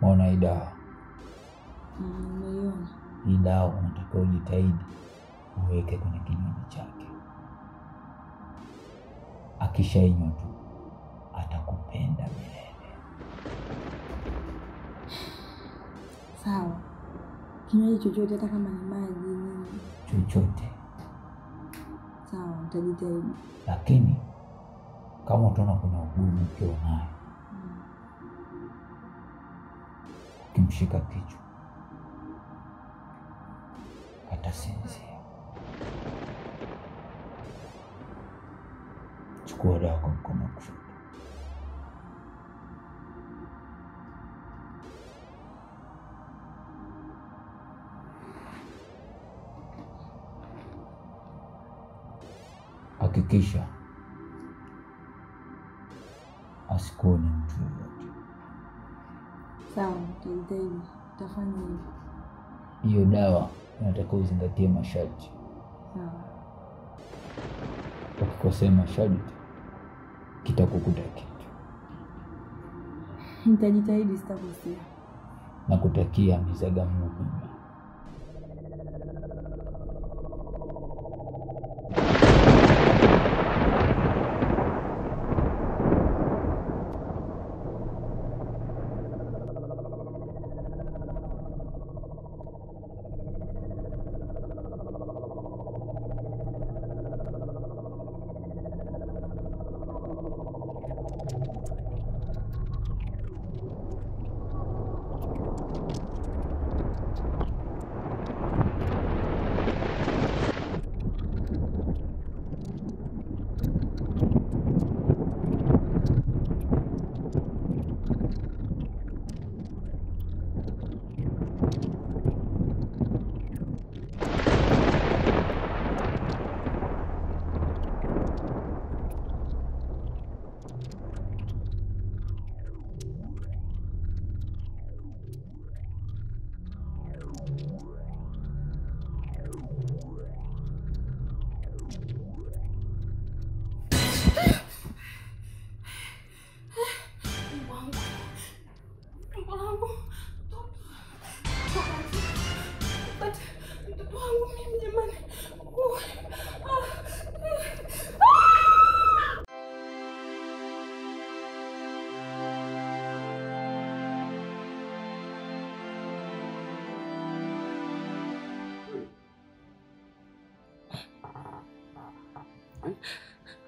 Mbona hii dawa? Nimeiona. Hii dawa unatakiwa ujitahidi uweke kwenye kinywaji chake. Akishainywa tu atakupenda milele. Sawa. Kinywaji chochote hata kama ni maji nini? Chochote. Sawa, nitajitahidi. Lakini kama utaona kuna ugumu ukiwa naye, ukimshika kichwa atasinzia. Chukua dawa kwa mkono wa kushoto. Hakikisha asikuone mtu yoyote. Sawa, nitajitahidi. Utafanya hivyo. Hiyo dawa unatakiwa uzingatie masharti. Sawa. Ukikosea masharti kitakukuta kitu. Nitajitahidi, sitakosea. Nakutakia mizagamu mema.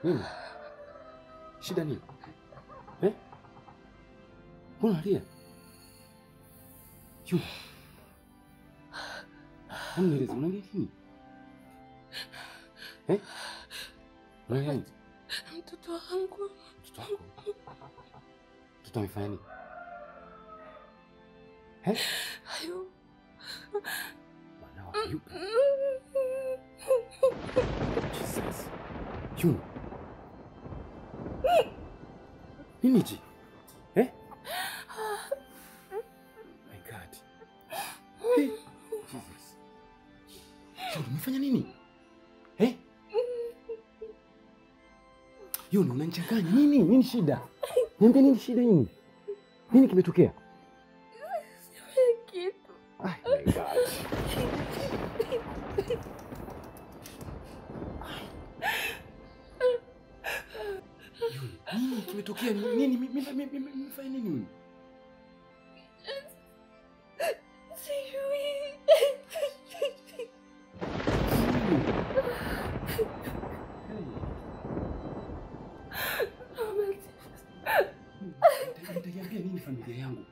Nini? Shida nini? Mbona unalia? Yuna. Nieleze, unalia nini? Unalia nini? Mtoto wangu. Mtoto wako? Mtoto amefanya nini? Hayo. Mwanao hayupo. Jesus. Yuna. Nini ji? My God. Jesus. Yuna, umefanya nini? Yuna, unanichanganya. Nini shida? Niambie nini shida nini? Nini kimetokea? Kitu. Oh my God. Nini kimetokea? Nini nimefanya nini mimi? Nitaambia nini familia yangu?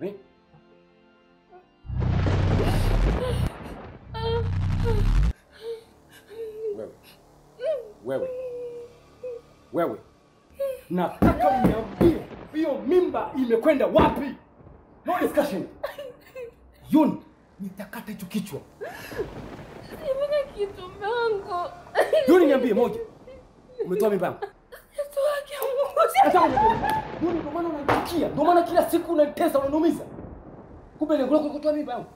Wewe. Nataka uniambie hiyo mimba imekwenda wapi? No discussion. Yun, nitakata hicho kichwa. Sina kitu mbango. Yun, niambie moja. Umetoa mimba yangu? Toa kiamungu. Yun, ndio maana unanichukia. Ndio maana kila siku unanitesa, unaniumiza. Kumbe lengo lako kutoa mimba yangu.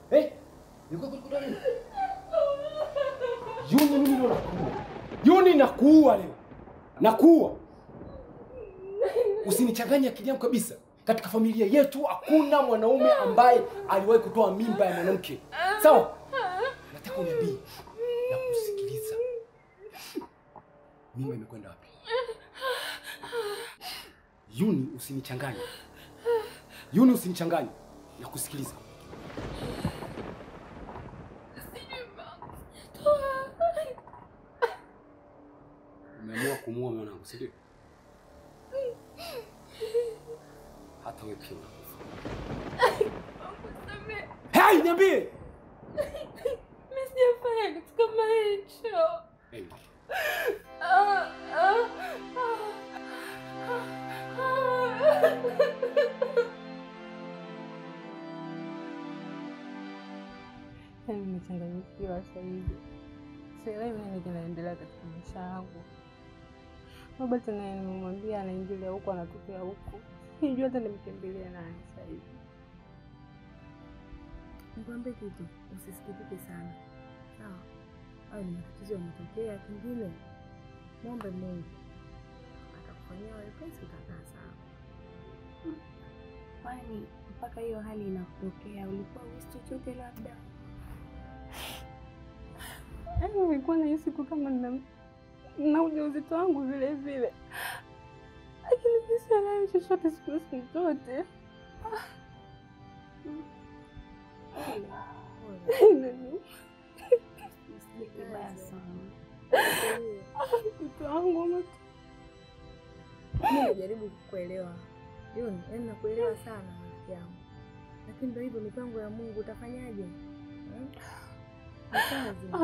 Lengo lako kutoa mimba. Yun, mimi ndio nakuua. Yun, nakuua leo. Nakuua. Usinichanganye akili yangu kabisa. Katika familia yetu hakuna mwanaume ambaye aliwahi kutoa mimba ya mwanamke. Sawa? Nataka uniambie na kusikiliza. Mimba imekwenda wapi? Yuni, usinichanganye. Yuni, usinichanganye. Na kusikiliza. Umeamua kumuua mwanangu, si ndio? Hata wewe pia unakufa. Hey, niambie! Mimi sijafanya kitu kama hicho. Nimechanganyikiwa sasa hivi. Sielewi nini kinaendelea katika maisha yangu. Baba tena nimemwambia anaingilia huko anatokea huko. Sijui hata nimkimbilia nani sasa hivi. Nikwambie kitu, usisikitike sana. Sawa? Hayo ni matatizo yametokea, kingine muombe Mungu. Atakufanyia wepesi utakaa sawa. Kwani mpaka hiyo hali inakutokea ulikuwa usi chochote labda? Nilikuwa nahisi kama na ujauzito wangu vile vile. Lakini mimi chochote siku zote. Kibaya sana. Mtoto wangu mimi najaribu kukuelewa. Yoni, yaani nakuelewa sana rafiki yangu. Lakini ndio hivyo mipango ya Mungu utafanyaje?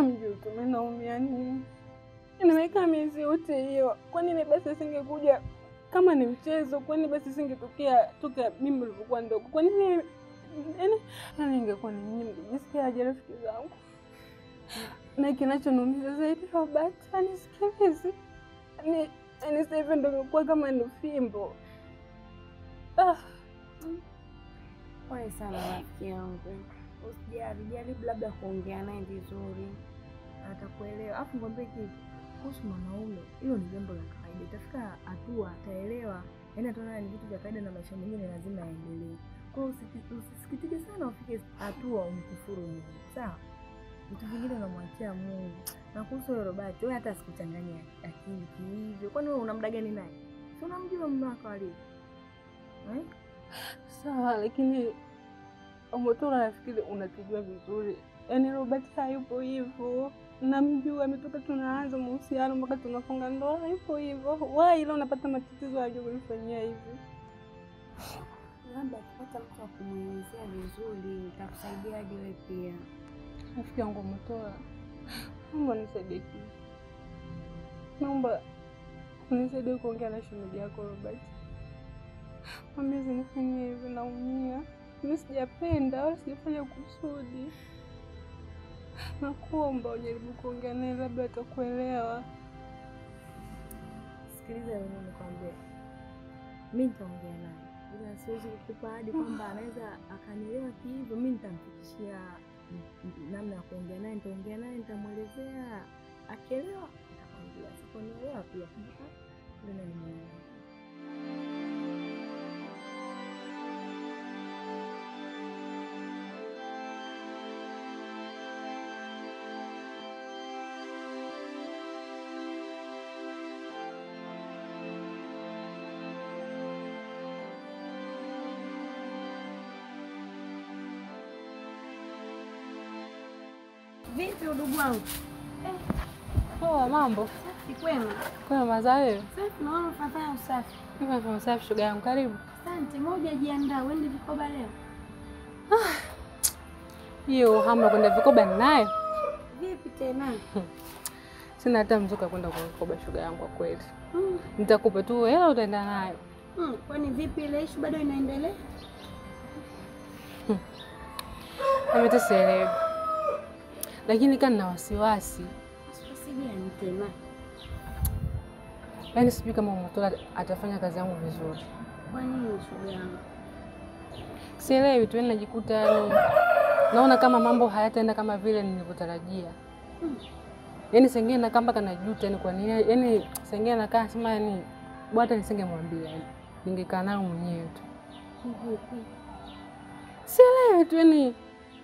Mjuto, mimi naumia nini? Nimeweka miezi yote hiyo. Kwa nini basi singekuja kama ni mchezo? Kwa nini basi singetokea toka mimi nilipokuwa ndogo? Kwa nini ingekuwa ni mimi nijisikia aje rafiki zangu? Na kinachoniumiza zaidi Robert, anisikilize. Sasa hivi ndio nimekuwa kama ni fimbo. Pole sana rafiki yangu. Usijaribu labda kuongea naye vizuri. Atakuelewa. Afu ngombe kitu kuhusu mwanaume, hilo ni jambo la kawaida. Itafika hatua ataelewa. Yaani ataona ni vitu vya kawaida na maisha mengine lazima yaendelee. Kwa hiyo usisikitike sana ufike hatua umkufuru Mungu. Sawa? Vitu vingine unamwachia Mungu. Na kuhusu Robert, wewe hata sikuchanganya akili hivyo. Kwani wewe una muda gani naye? Si unamjua mume wako alivyo? Sawa, lakini Omotora nafikiri unatujua vizuri. Yaani Robert hayupo hivyo. Namjua ametoka tunaanza mahusiano mpaka tunafunga ndoa hayupo hivyo. Why leo unapata matatizo aje kunifanyia hivi? Labda kupata mtu wa kumwelezea vizuri itakusaidia hadi wewe pia. Rafiki yangu Mtola, naomba nisaidie kitu. Naomba unisaidie kuongea na shemeji yako Robert. Mwambie usinifanyie hivi, naumia. Mimi sijapenda wala sijafanya kusudi. Nakuomba ujaribu kuongea naye, labda atakuelewa. Sikiliza wewe nikwambie. Mimi nitaongea naye. Ila siwezi kukupa hadi kwamba anaweza akanielewa hivyo. Mimi nitamfikishia namna ya kuongea naye, nitaongea naye, nitamuelezea. Akielewa nitakwambia. Siponielewa pia ndio nimeelewa. Vipi udugu wangu? Poa, mambo? Safi, kwema. Kwema, maza wewe? Safi, naona unafanya usafi. Mimi nafanya usafi shoga yangu, karibu. Asante, moja jiandaa, uende vikoba leo. Hiyo hamna kwenda vikoba ninayo. Vipi tena? Sina hata mzuka kwenda kwa vikoba shoga yangu kwa kweli. Nitakupa tu hela utaenda nayo. Kwani vipi ile issue bado inaendelea? Mimi sielewi. Lakini kana na wasiwasi. Wasiwasi gani tena? Yaani sijui kama Mtola atafanya kazi yangu vizuri. Kwa nini shoga yangu? Sielewi tu, najikuta yani naona kama mambo hayataenda kama vile nilivyotarajia. Yaani sengine nakaa mpaka najuta yani kwa nini? Yaani sengine nakaa sema yani bwana nisingemwambia yani. Ningekaa nayo mwenyewe tu. Sielewi tu yani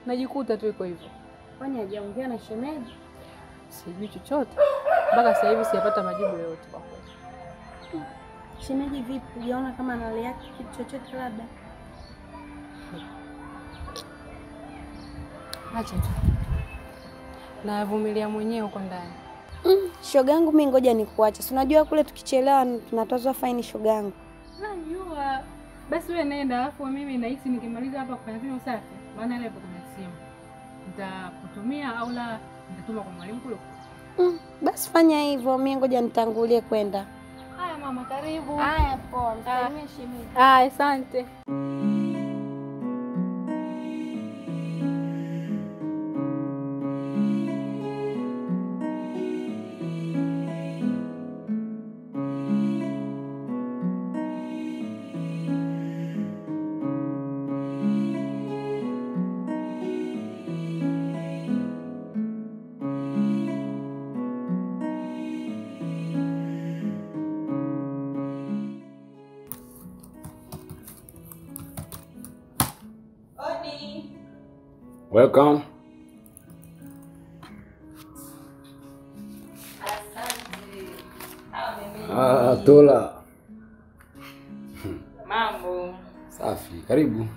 najikuta tu iko hivyo. Kwani hajaongea na shemeji? Sijui chochote. Mpaka sasa hivi sijapata majibu yoyote kwa kweli. Shemeji vipi? Unaona kama analea kitu chochote labda? Acha tu. Navumilia mwenyewe huko ndani. Shoga yangu mimi ngoja nikuache. Si unajua kule tukichelewa tunatozwa faini shoga yangu. Najua. Basi wewe nenda alafu mimi nahisi nikimaliza hapa kufanya vile usafi. Maana leo kuna simu. Nitakutumia au la nitatuma kwa mwalimu kule. Basi fanya hivyo, mimi ngoja nitangulie kwenda. Haya mama, karibu. Haya poa, msalimie shemeji. Haya, asante. Welcome. Tola. Mambo. Safi, karibu.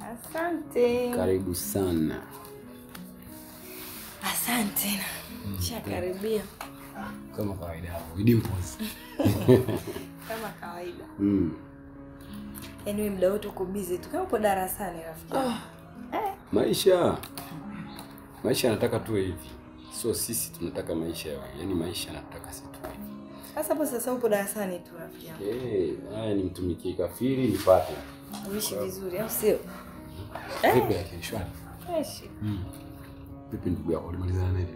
Asante. Karibu sana. Asante. Shakaribia. Kama kawaida hapo, Dimples. Kama kawaida. Yaani wewe muda wote uko busy tu kama upo darasani rafiki. Maisha yanataka tuwe hivi. So sisi tunataka maisha yaani maisha yanataka sisi tuwe hivi. Sasa upo darasani tu rafiki yangu. Haya nimtumikie kafiri nipate. Uishi vizuri au sio? Vipi yake shwari? Fresh. Vipi ndugu yako ulimalizana naye?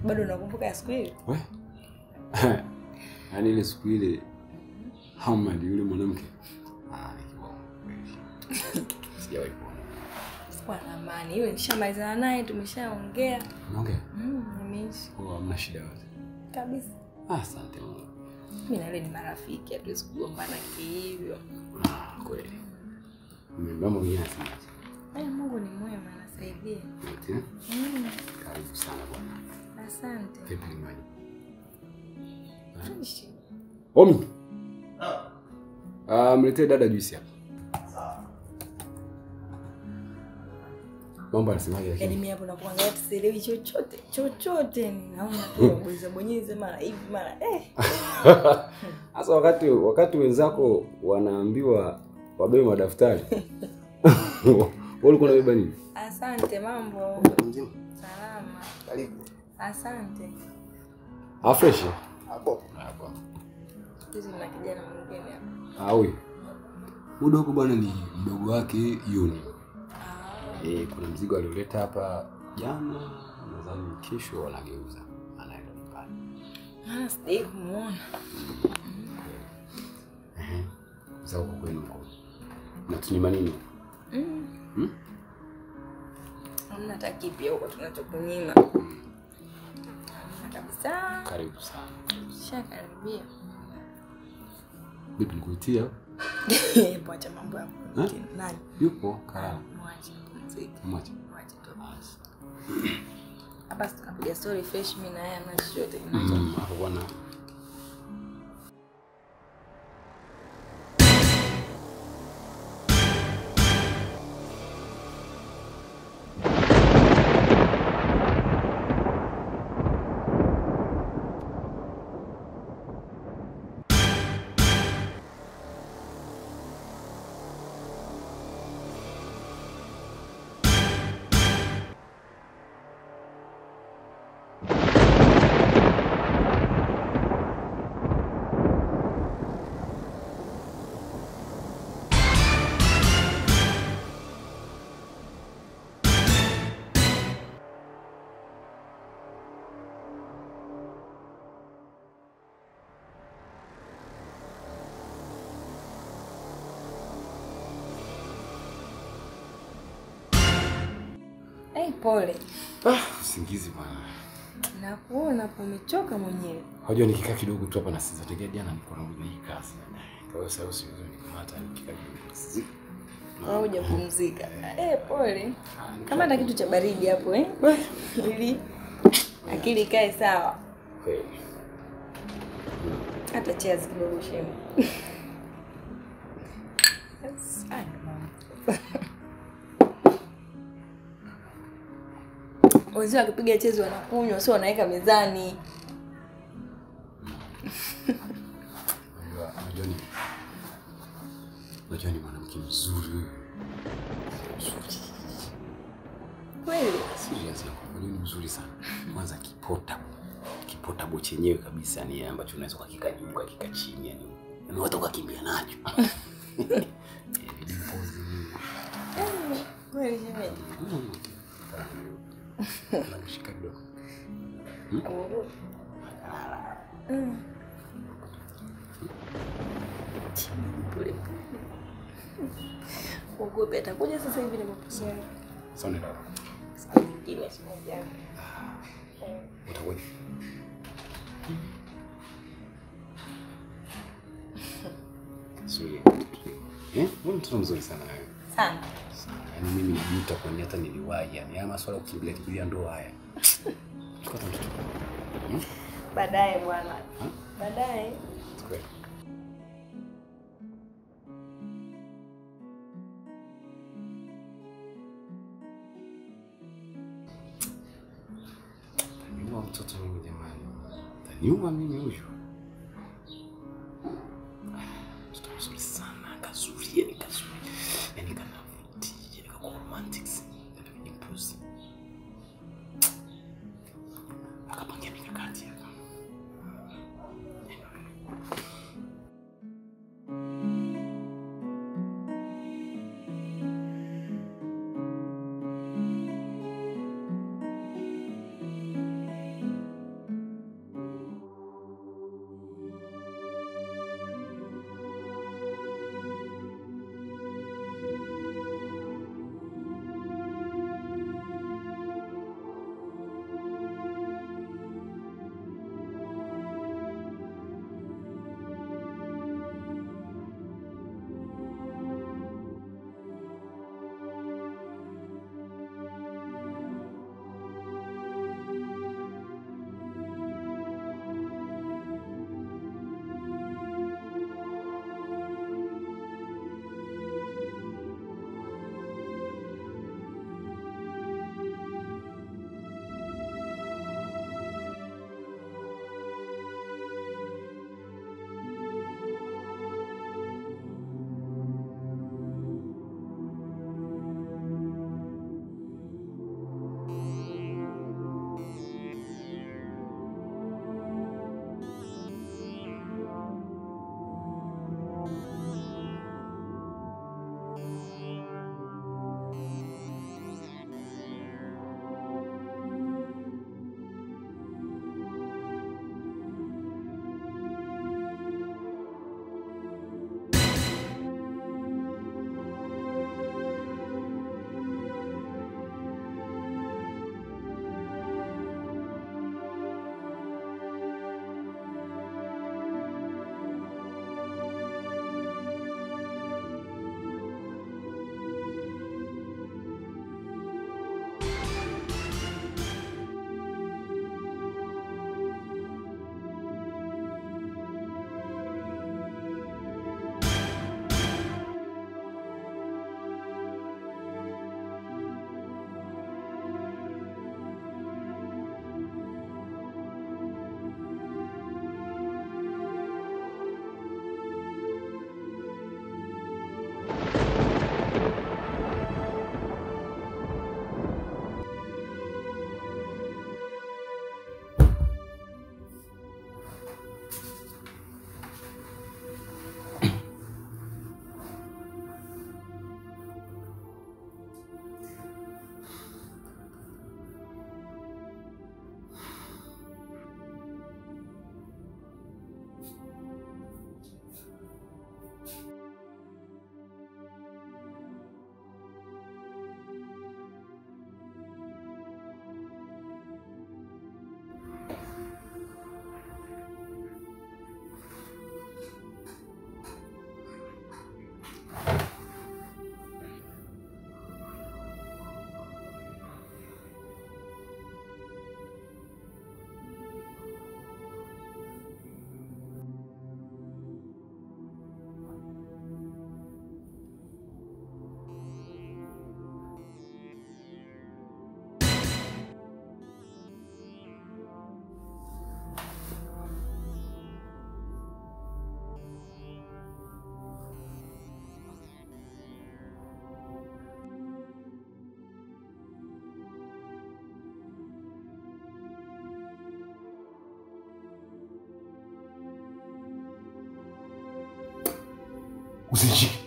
Bado unakumbuka ya siku ile? Yaani ile siku ile Hamad yule mwanamke. Sijawahi kuona. Sikuwa na amani. Yule nishamalizana naye, tumeshaongea. Unaongea? Nimeishi. Hamna shida yote. Kabisa. Asante Mungu. Mimi na yule ni marafiki, hatuwezi kugombana hivyo. Kweli. Mambo mengine sana. Mungu ni mwema, anasaidia. Karibu sana bwana. Asante. Vipi nyumbani? Ishi. Omi. Mletee dada juisi hapa. Mambo yanasemaje Yaani lakini? mimi hapo nakuangalia tusielewi chochote naona tu bonyeza mara hivi mara Sasa wakati wenzako wanaambiwa wabebe madaftari. Wewe ulikuwa unabeba nini? Asante, mambo. Salama. Karibu. Asante. Fresh. Hapo. Hizi na kijana mwingine hapa. Huyu. Mdogo bwana ni mdogo wake Yuni. Kuna mzigo alioleta hapa jana, nadhani kesho wanageuza. Anaenda nyumbani. Sijai kumuona. Sasa uko kwenu huko. Na tunyima nini? Hamna hata kipi huko tunachokunyima. Hamna kabisa. Karibu sana. Shakaribia. Bibi nikuitia. Acha mambo yako. Nani? Yupo kaa. Mwache mziki. Mwache tu. Hapa tukapiga story fresh mimi na yeye amna chochote hapo bwana. Pole. Usingizi bwana. Nakuona hapo umechoka mwenyewe. Unajua nikikaa kidogo tu hapa na sisi tegea jana niko na hii kazi. Kwa hiyo sasa usiweze nikamata nikikaa kidogo. Au hujapumzika. Pole. Kama hata kitu cha baridi hapo ili akili ikae sawa. Kweli. Hata cheers kidogo shemu. Wazee wakipiga chezo wanakunywa, sio wanaweka mezani. Unajua ni mwanamke mzuri wewe. Kweli? Serious yako, unajua ni mzuri sana. Kwanza kipota chenyewe kabisa ni ambacho unaweza kukika juu kukika chini yani. Unaweza ukakimbia nacho. Kweli shemeji. Nakushika kidogo. Pole. Ugope atakuja sasa hivi nimekusia. Sawa ndio. Sasa nyingine simoja. Utakuja. Sio. Wewe mtoto mzuri sana wewe. Sana. Yaani mimi najuta kwa nini hata niliwahi yani. Haya masuala kukimbilia ndoa haya. Chukua mtoto. Baadaye bwana. Baadaye. Kweli. Taniua mtoto mimi jamani. Taniua mimi huyu. Mtoto mzuri sana, kazuri yani kazuri. Yani kanavutia, kako romantics. Ni mpuzi. Akapangia mikakati hapa. Usishike.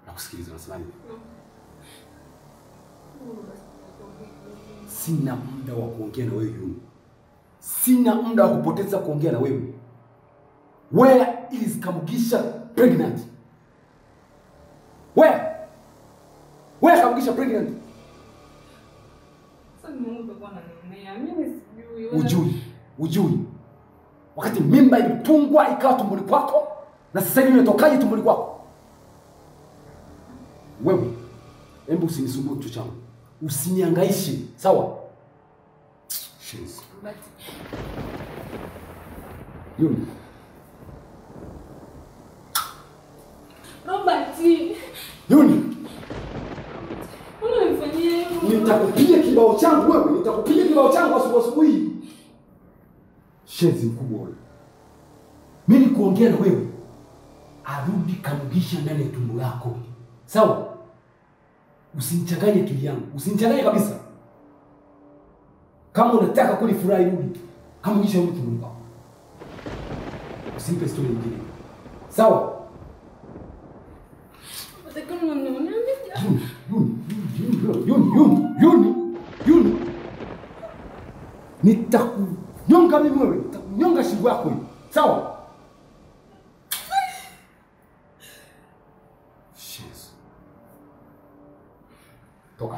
Nakusikiliza, unasemaje? Sina muda wa kuongea na wewe Yuni. Sina muda wa kupoteza kuongea na wewe. Where is Kamugisha pregnant? Where Kamugisha pregnant? Sasa Mungu bwana ananionea. Mimi sijui. Ujui. Wakati mimba ilitungwa ikawa tumboni kwako na sasa hivi imetokaje tumboni kwako? Wewe, hebu usinisumbue kichwa changu. Usinihangaishe, sawa? Shiz. Yuni. Robert. Yuni. Unanifanyia hivyo? Nitakupiga kibao changu wewe, nitakupiga kibao changu asubuhi. Shezi mkubwa wewe. Mimi kuongea na wewe. Arudi Kamugisha ndani ya tumbo lako. Sawa? Usinichanganye akili yangu. Usinichanganye kabisa. Kama unataka kunifurahi rudi. Kamugisha rudi tumboni kwako. Usimpe story nyingine. Sawa? Yuni. Nitakunyonga mimi wewe. Nitakunyonga shingo yako hii. Sawa? Shiz. Toka.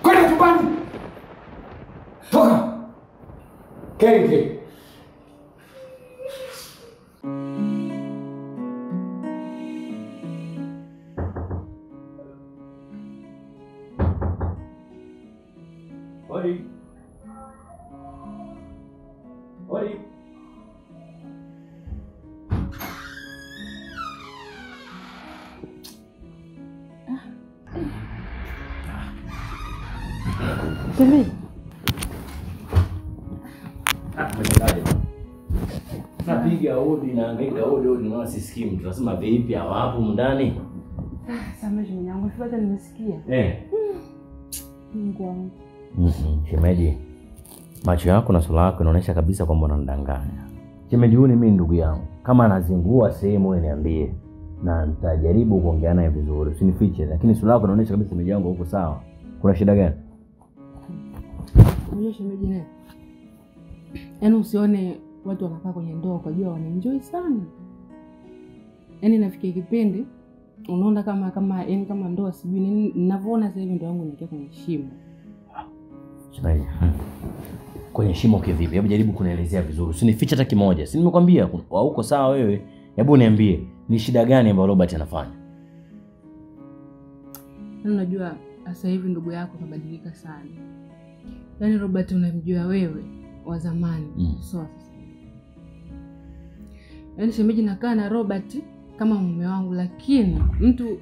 Kwenda chumbani. Toka. Kenge. Oi. Shemeji. Napiga hodi na hangaika hodi naona sisikii mtu. Nasema vipi hawapo ndani? Sasa shemeji yangu sasa nimesikia. Mungu wangu. Shemeji. Macho yako na sura yako inaonyesha kabisa kwamba unanidanganya. Shemeji huyu ni mimi ndugu yangu. Kama anazingua sehemu wewe niambie. Na nitajaribu kuongea naye vizuri. Usinifiche, lakini sura yako inaonyesha kabisa shemeji yangu uko sawa. Kuna shida gani? Unajua shemeji naye. Yaani usione watu wanakaa kwenye ndoa ukajua wanaenjoy sana. Yaani nafikia kipindi unaona kama ndoa sijui nini ninavyoona sasa hivi ndoa yangu inaingia kwenye shimo. Shemeji. Kwenye shimo kivipi? Hebu jaribu kunielezea vizuri. Usinifiche hata kimoja. Si nimekwambia uko sawa wewe. Hebu niambie ni shida gani ambayo Robert anafanya? Unajua sasa hivi ndugu yako kabadilika sana. Yaani Robert unamjua wewe wa zamani. So sasa. Yaani shemeji nakaa na Robert kama mume wangu lakini mtu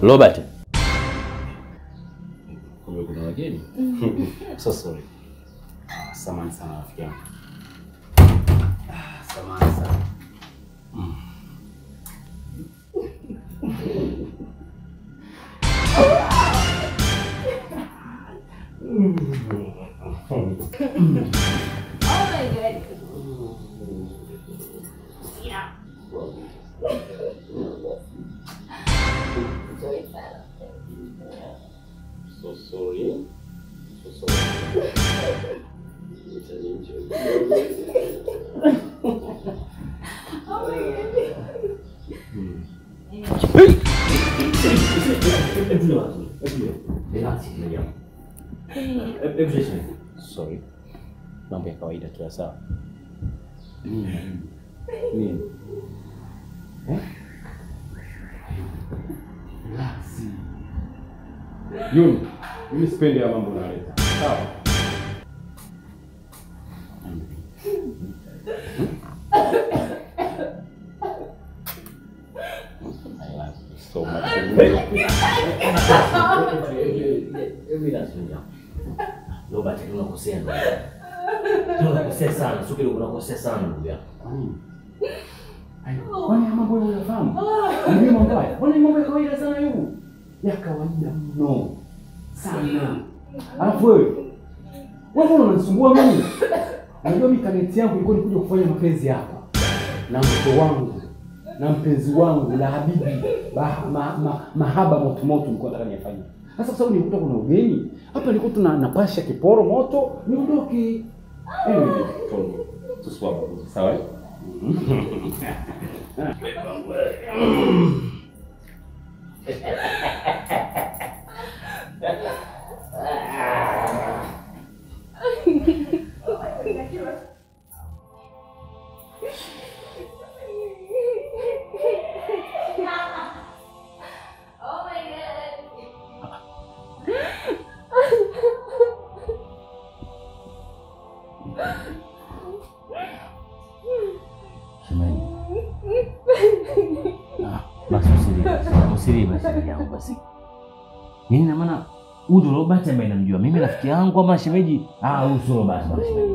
Robert. Kuna wageni? So sorry. Samahani sana rafiki yangu. Samahani sana. Sorry. Mambo ya kawaida tu sawa. Nini? Relax. Mimi sipendi ya mambo unaleta. Sawa. I love you so much. Robert, unakosea ndugu. Unakosea sana, sio kile unakosea sana ndugu yangu. Kwani mambo wewe unafahamu? Ndio mambo haya. Kwani mambo ya kawaida sana hiyo? Ya kawaida mno. Sana. Alafu wewe unanisumbua mimi. Unajua mimi target yangu ilikuwa ni kuja kufanya mapenzi hapa. Na mtoto wangu, na mpenzi wangu, na habibi, mahaba moto moto nilikuwa nataka nifanye. Sasa kwa sababu nilikuta kuna ugeni, hapa nilikuwa tunapasha kiporo moto, niondoke. Tuswapa, sawa? Basi. Nini na maana huyu Robert ambaye namjua mimi rafiki yangu ama shemeji? Huyu sio Robert bwana shemeji.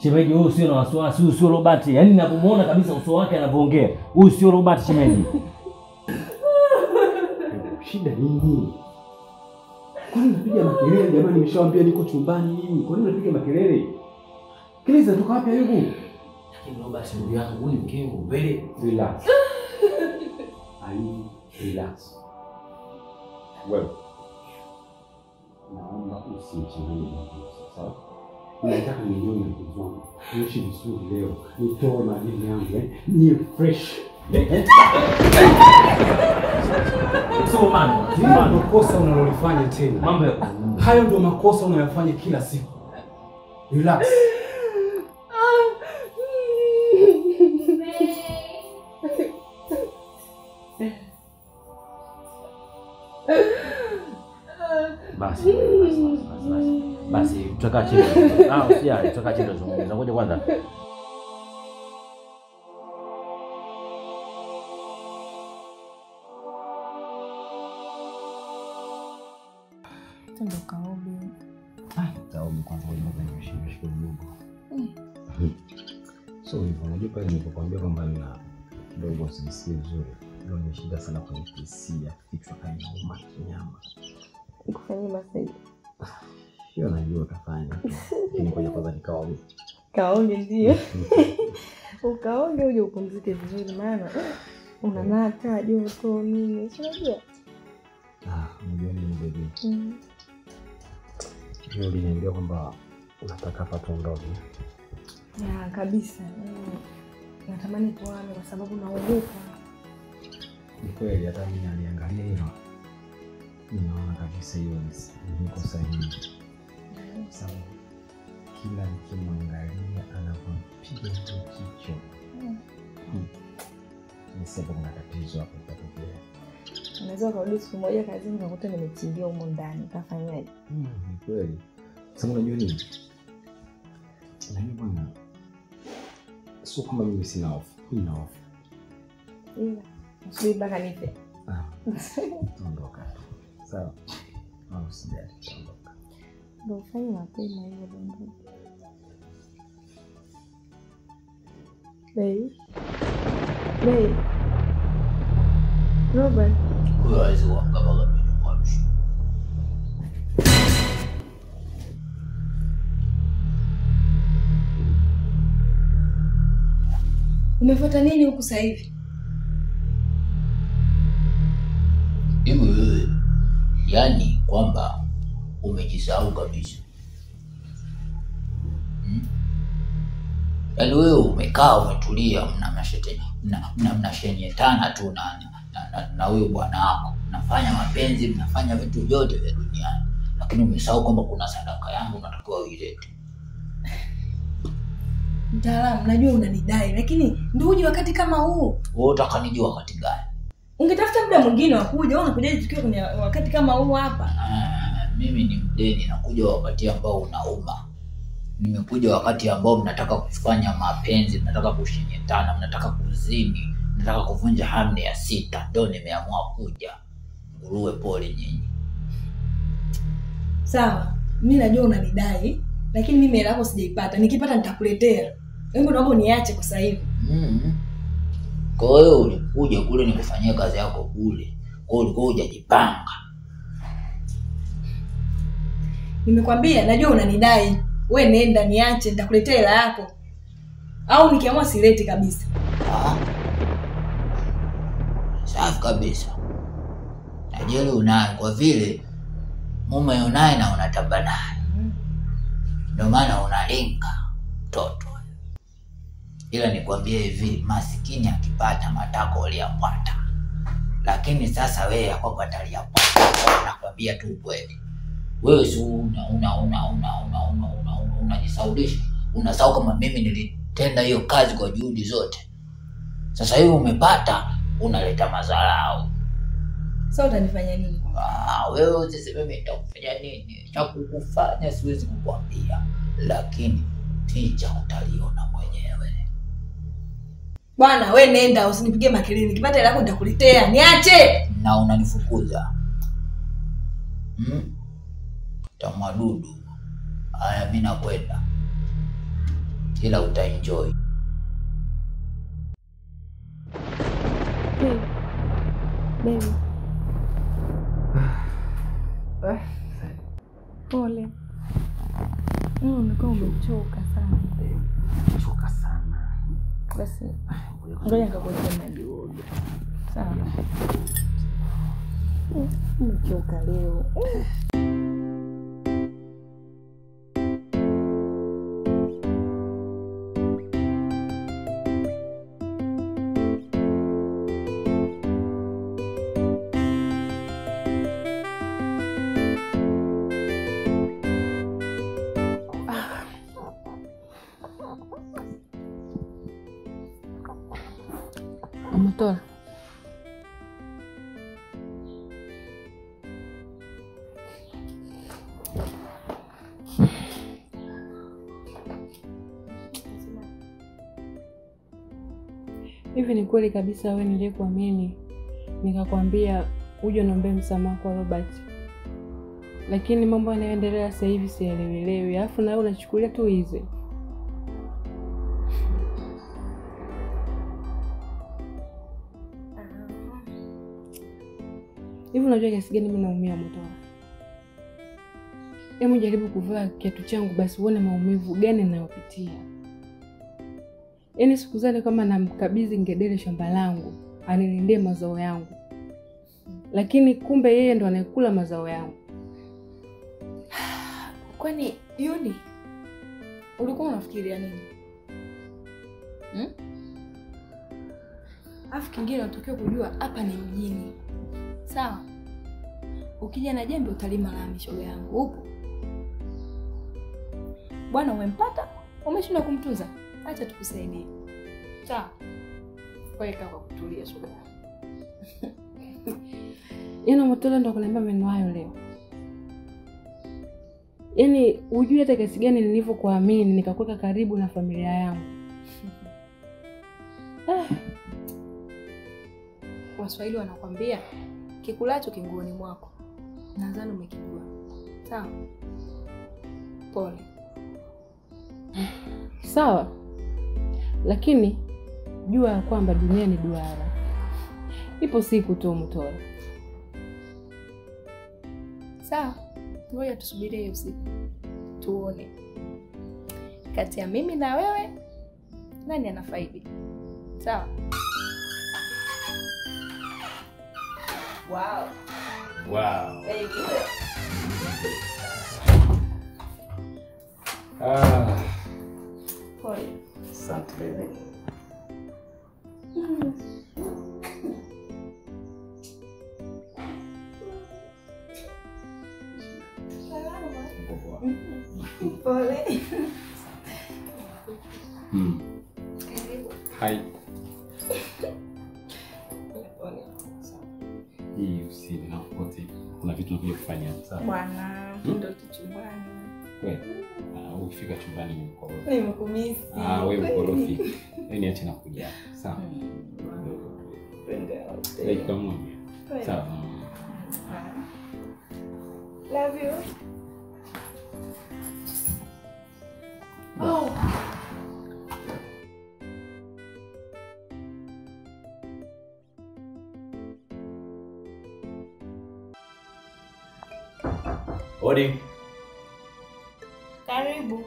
Shemeji huyu sio na wasiwasi, huyu sio Robert. Yaani ninapomuona kabisa uso wake anapoongea, huyu sio Robert shemeji. Shida nini? Kwani unapiga makelele jamani, nimeshawaambia niko chumbani nini? Kwani unapiga makelele? Kelele zinatoka wapi hizo? Lakini Robert ndugu yangu, huyu mkeo very relax. Relax. Wewe. Naomba usichanganye mambo sawa? Nataka nijue na mpenzi wangu. Niishi vizuri leo. Nitoe madini yangu, ni fresh. So man, ndio kosa unalolifanya tena. Mambo hayo ndio makosa unayofanya kila siku. Relax. Basi tutakaa chini. Usijali, tutakaa chini tuzungumze. Ngoja kwanza. Ndo kaobi. Kaobi kwanza ngoja nishike kidogo. So hivyo unajua pale nilipokuambia kwamba nina kidogo sisi vizuri. Ndio nimeshinda sana kwenye hisia, kichwa kinauma kinyama. Nikufanyie masaji. Sio najua utafanya. Lakini ngoja kwanza nikaoge. Kaoge ndio. Ukaoge uje upumzike vizuri maana unanata joto nini? Unajua? Unajua nini baby? Leo uliniambia kwamba unataka hapa tuondoke. Ya kabisa. Natamani tuame kwa sababu naogopa. Ni kweli hata mimi naliangalia hilo. Ninaona kabisa hiyo niko sahihi. Sawa. Kila nikimwangalia anapopiga hicho kichwa. Nisema kuna tatizo hapo kitatokea. Unaweza kurudi siku moja kazini ukakuta nimechimbia huko ndani, utafanyaje? Ni kweli. Sasa unajua nini? Nani bwana? Sio kama mimi sina hofu. Nina hofu. Usibaki mpaka nife. Tuondoka. Sawa. Usijali, tuondoka. Ndio ufanye mapema hivyo ndio. Hey. Robert. Huyo hawezi kuangalia mimi mwarushi. Umefuata nini huku sasa hivi? Hivi wewe, yani kwamba umejisahau kabisa. Yaani wewe umekaa umetulia mnashenyetana tu na huyo bwana wako. Mnafanya mapenzi, mnafanya vitu vyote vya duniani. lakini umesahau kwamba kuna sadaka yangu natakiwa uilete. Mtaalamu, najua unanidai, lakini ndio uje wakati kama huu. Wewe utakanijua wakati gani? Ungetafuta muda mwingine wa kuja, wewe unakuja tukiwa kwenye wakati kama huu hapa. Mimi ni mdeni, nakuja wakati ambao unauma. Nimekuja wakati ambao mnataka kufanya mapenzi, mnataka kushinyetana, mnataka kuzini, mnataka kuvunja amri ya 6. Ndio nimeamua kuja. Nguruwe pole nyinyi. Sawa, mimi najua unanidai, lakini mimi hela yako sijaipata. Nikipata nitakuletea. Hebu naomba uniache kwa sasa hivi. Kwa hiyo ulikuja kule nikufanyia kazi yako kule. Kwa hiyo ulikuwa hujajipanga. Nimekwambia najua unanidai. Wewe nenda niache, nitakuletea hela yako. Au nikiamua sileti kabisa. Safi kabisa. Najua unaye kwa vile mume unaye na unatamba naye. Ndio maana unalinga mtoto. Ila nikwambie hivi, masikini akipata matako aliyapata. Lakini sasa wewe yako ataliyapata. Nakwambia tu kweli. Wewe si unajisaulisha. Unasahau kama mimi nilitenda hiyo kazi kwa juhudi zote. Sasa hivi umepata, unaleta madharau. Sasa utanifanya nini? Wewe usiseme mimi nitakufanya nini? Cha kukufanya siwezi kukwambia, lakini picha utaliona mwenyewe. Bwana, wewe nenda usinipige makelele. Nikipata hela yako nitakuletea. Niache. Na unanifukuza. Tamadudu. Haya mimi nakwenda. Ila utaenjoy. Baby. Pole. Umekuwa umechoka sana. Choka sana. Basi. Ngoja nikakuwekea maji uoge. Sawa. Umechoka leo. Motor. Hivi ni kweli kabisa wewe niliyekuamini nikakwambia uje niombe msamaha kwa Robert. Lakini mambo yanayoendelea sasa hivi sielewelewi. Alafu na wewe unachukulia tu hizi. Hivi unajua kiasi gani mimi naumia Motor? Hebu jaribu kuvaa kiatu changu basi uone maumivu gani ninayopitia. Yaani sikuzani kama namkabidhi ngedere shamba langu, anilindie mazao yangu. Lakini kumbe yeye ndo anayekula mazao yangu. Kwani Yudi, ulikuwa unafikiria nini? Afu kingine unatokea kujua hapa ni mjini. Sawa? Ukija na jembe utalima lami shoga yangu. Upo? Bwana umempata? Umeshinda kumtunza? Acha tukusaidie. Sawa? Wewe kaa kwa kutulia shoga yangu. Yaani Motola ndo kuniambia maneno hayo leo. Yaani hujui hata kiasi gani nilivyokuamini nikakuweka karibu na familia yangu. Waswahili wanakwambia kikulacho kinguoni mwako. Nadhani umekijua. Sawa? Pole. Sawa. Lakini jua kwamba dunia ni duara. Ipo siku tu Motola. Sawa. Ngoja tusubirie hiyo siku. Tuone. Kati ya mimi na wewe nani anafaidi? Sawa? Wow. Wow. Very good. Pole. Asante baby. Hai. Hii usini na kote. Kuna vitu nakuja kufanya sawa. Bwana, ndo chumbani. Wewe. Ukifika chumbani ni mkorofi. Nimekumisi. Wewe mkorofi. Niache na kuja. Sawa. Twende. Dakika moja. Sawa. Love you. Oh. Odi. Karibu.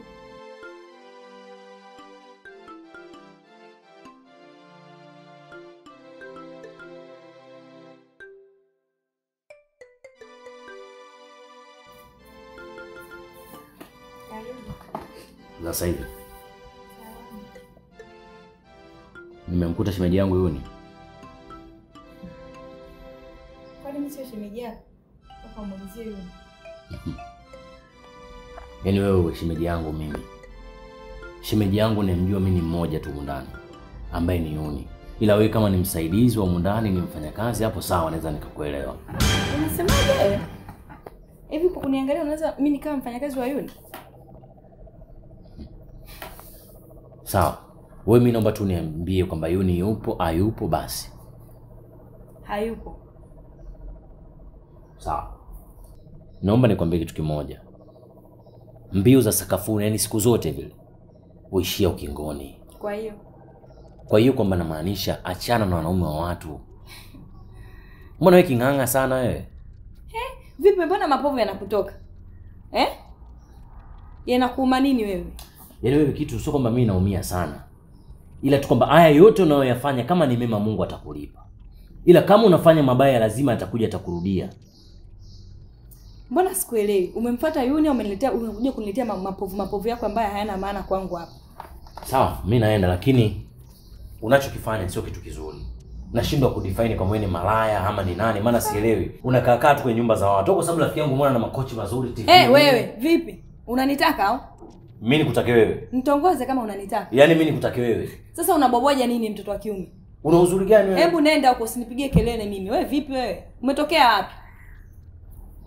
Sasa hivi nimemkuta shemeji yangu Yuni. Kwani mimi sio shemeji yako? Paka muulizie Yuni. Yaani wewe shemeji yangu mimi. Shemeji yangu nimjua mimi mmoja tu ndani ambaye ni Yuni. Ila wewe kama ni msaidizi wa ndani, ni mfanyakazi, hapo sawa, naweza nikakuelewa. Unasemaje wewe? Hivi kwa kuniangalia unaweza mimi kama mfanyakazi wa Yuni? Sawa. Wewe mimi naomba tu niambie kwamba Yuni yupo, hayupo basi. Hayupo. Sawa. Naomba nikwambie kitu kimoja. Mbio za sakafuni, yani siku zote vile huishia ukingoni. Kwa hiyo kwamba namaanisha achana na wanaume wa watu. Mbona wewe kinganga sana wewe? Vipi mbona mapovu yanakutoka? Yanakuuma nini wewe? Yaani wewe kitu sio kwamba mimi naumia sana. Ila tu kwamba haya yote unayoyafanya kama ni mema Mungu atakulipa. Ila kama unafanya mabaya lazima atakuja atakurudia. Mbona sikuelewi? Umemfuata Yuni au unakuja kuniletea mapovu yako ambayo hayana maana kwangu hapa? Sawa, mimi naenda lakini unachokifanya sio kitu kizuri. Nashindwa kudefine kama wewe ni malaya ama ni nani, maana sielewi. Unakaa tu kwenye nyumba za watu. Kwa sababu rafiki yangu mwana na makochi mazuri TV. Wewe, vipi? Unanitaka au? Mimi nikutake wewe. Nitongoze kama unanitaka. Yaani mimi nikutake wewe. Sasa unaboboja nini mtoto wa kiume? Una uzuri gani wewe? Hebu nenda huko usinipigie kelele mimi. Wewe vipi wewe? Umetokea wapi?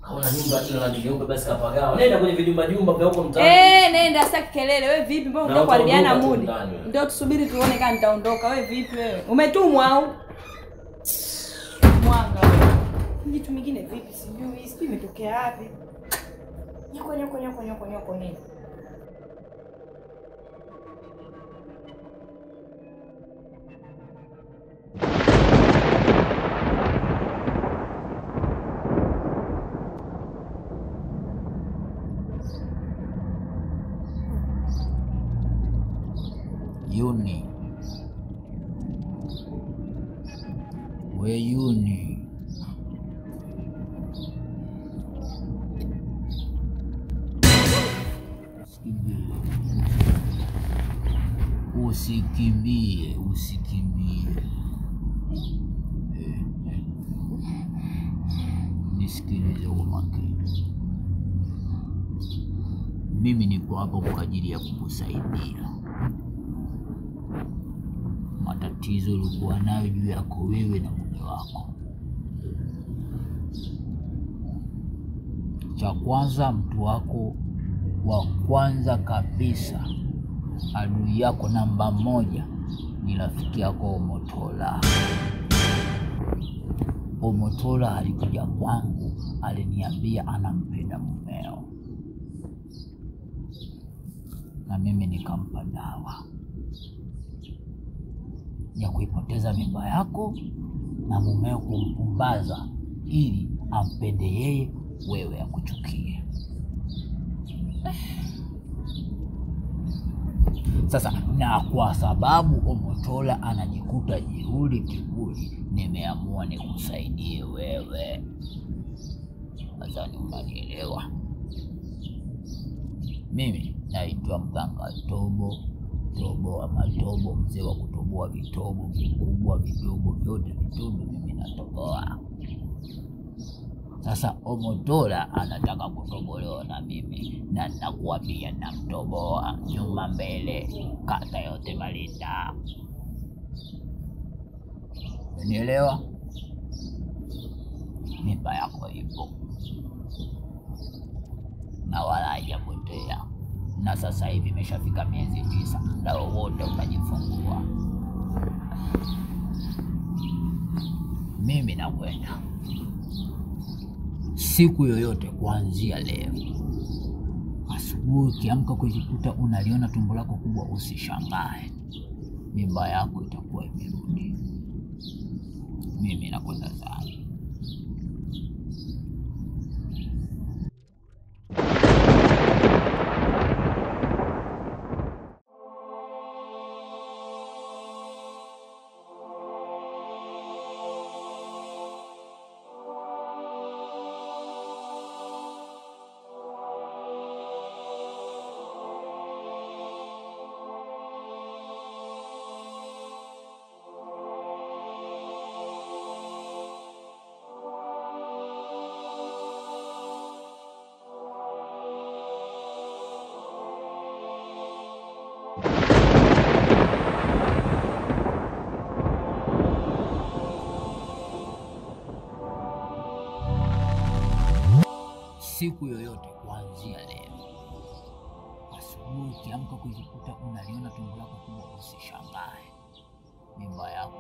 Kaona nyumba ile la nyumba basi kapagawa. Nenda kwenye vijumba vya huko mtaani. Nenda sitaki kelele. Wewe vipi? Mbona unataka kuharibiana mood? Ndio tusubiri tuone kama nitaondoka. Wewe vipi wewe? Umetumwa au? Mwanga wewe. Kitu kingine vipi? Sijui imetokea wapi. Nyoko nini? Yuni. We Yuni. Usikimbie. Nisikilize kwa makini. Mimi niko hapo kwa ajili ya kukusaidia. Matatizo ulikuwa nayo juu yako wewe na mume wako. Cha kwanza, mtu wako wa kwanza kabisa, adui yako namba 1 ni rafiki yako Omotola. Omotola alikuja kwangu, aliniambia anampenda mumeo, na mimi nikampa dawa ya kuipoteza mimba yako na mumeo kumpumbaza ili ampende yeye, wewe akuchukie. Sasa na kwa sababu Omotola anajikuta jeuri kiburi, nimeamua nikusaidie wewe. Nadhani unanielewa. Mimi naitwa mganga Tobo ama Tobo, mzee wa kutoboa vitobo vikubwa vidogo vyote vitundu, mimi natoboa. Sasa Omotola anataka kutobolewa na mimi, na nakuambia namtoboa nyuma mbele, kata yote Malinda. Unielewa? Mimba yako ipo na wala haijapotea, na sasa hivi imeshafika miezi 9. Muda wowote utajifungua. Mimi nakwenda siku yoyote kuanzia leo. Asubuhi ukiamka kujikuta unaliona tumbo lako kubwa, usishangae, mimba yako itakuwa imerudi. Mimi nakwenda sana. Siku yoyote kuanzia leo, asubuhi ukiamka kujikuta unaliona tumbo lako kubwa, usishangae, mimba yako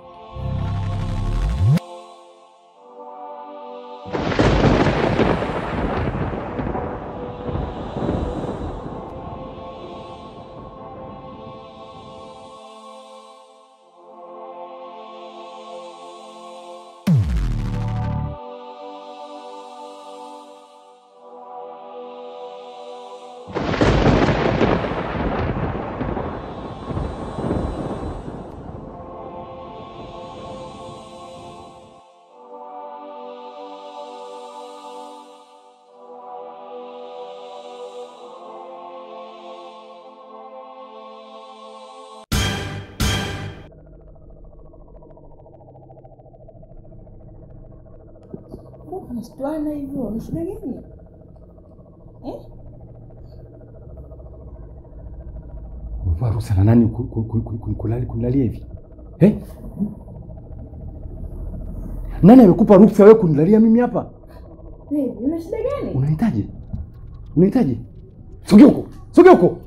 Unashtuana hivyo, ni shida gani? Umevaa ruhusa na nani kunilalia hivi? Nani amekupa ruhusa wewe kunilalia mimi hapa? Una shida gani? Unahitaji? Unahitaji? Sogea huko. Sogea huko.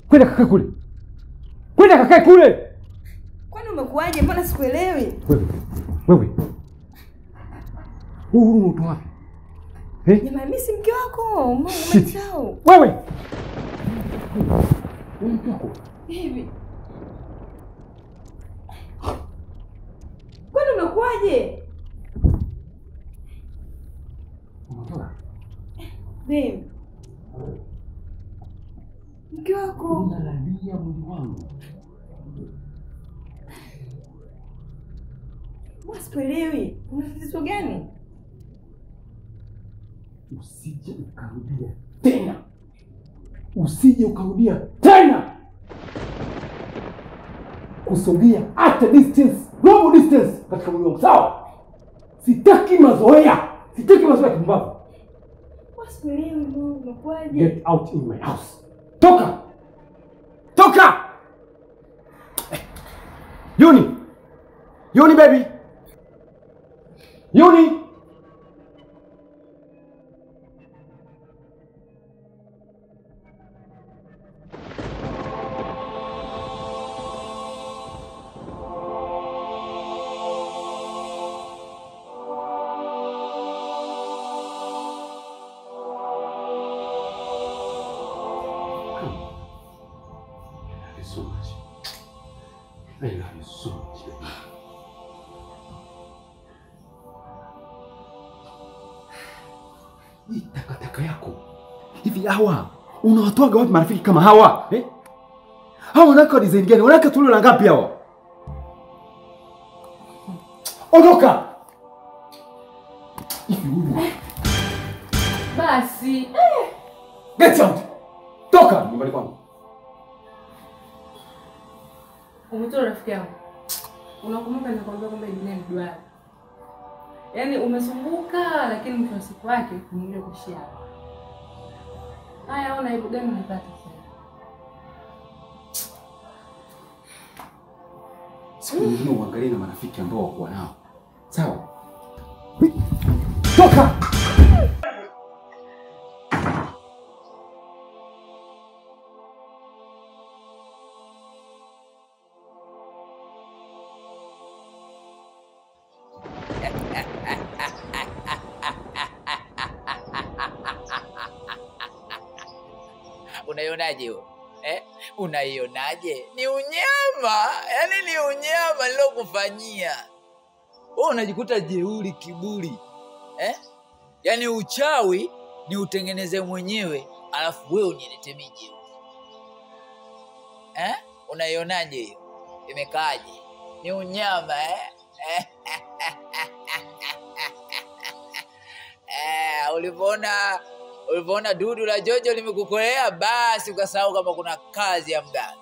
Kwenda kakae kule. Kwenda kakae kule. Kwani umekuaje? Mbona sikuelewi? Wewe. Huu mtu wapi? Jamani, mimi si mke wako. Mbona wewe? Hivi. Kwani umekuaje? Babe. Mke wako. Unalalia mwili wangu. Wasikuelewi. Una tatizo gani? Usije ukarudia tena. Usije ukarudia tena. Kusogea at a distance, long distance katika mwili wangu. Sawa? Sitaki mazoea. Sitaki mazoea kumbavu. Wasikuelewi Mungu, umekuaje? Get out in my house. Toka. Toka. Yuni. Yuni baby. Yuni. So much. I love you so much. Hii takataka yako. Hivi hawa unawatoaga wapi marafiki kama hawa? Hawa wanaka design gani? Wanaka tulio la ngapi hawa? Ondoka. Hivi wewe. Basi. Get out. Toka nyumbani kwangu. Umetoa rafiki yangu. Unakumbuka nilikwambia kwamba dunia ni duara. Yaani umesumbuka lakini mwisho wa siku wake unakuja kushia. Haya, una aibu gani unapata sasa? siku nyingine uangalie na marafiki ambao wako nao. Sawa? Toka! Unaionaje hiyo? Unaionaje? Ni unyama, yaani ni unyama nilokufanyia. Wewe unajikuta jeuri, kiburi. Yaani uchawi ni utengeneze mwenyewe, alafu wewe uniletee mimi jeuri. Unaionaje hiyo? Imekaaje? Ni unyama Ulipoona dudu la Jojo limekukolea, basi ukasahau kama kuna kazi ya mganga.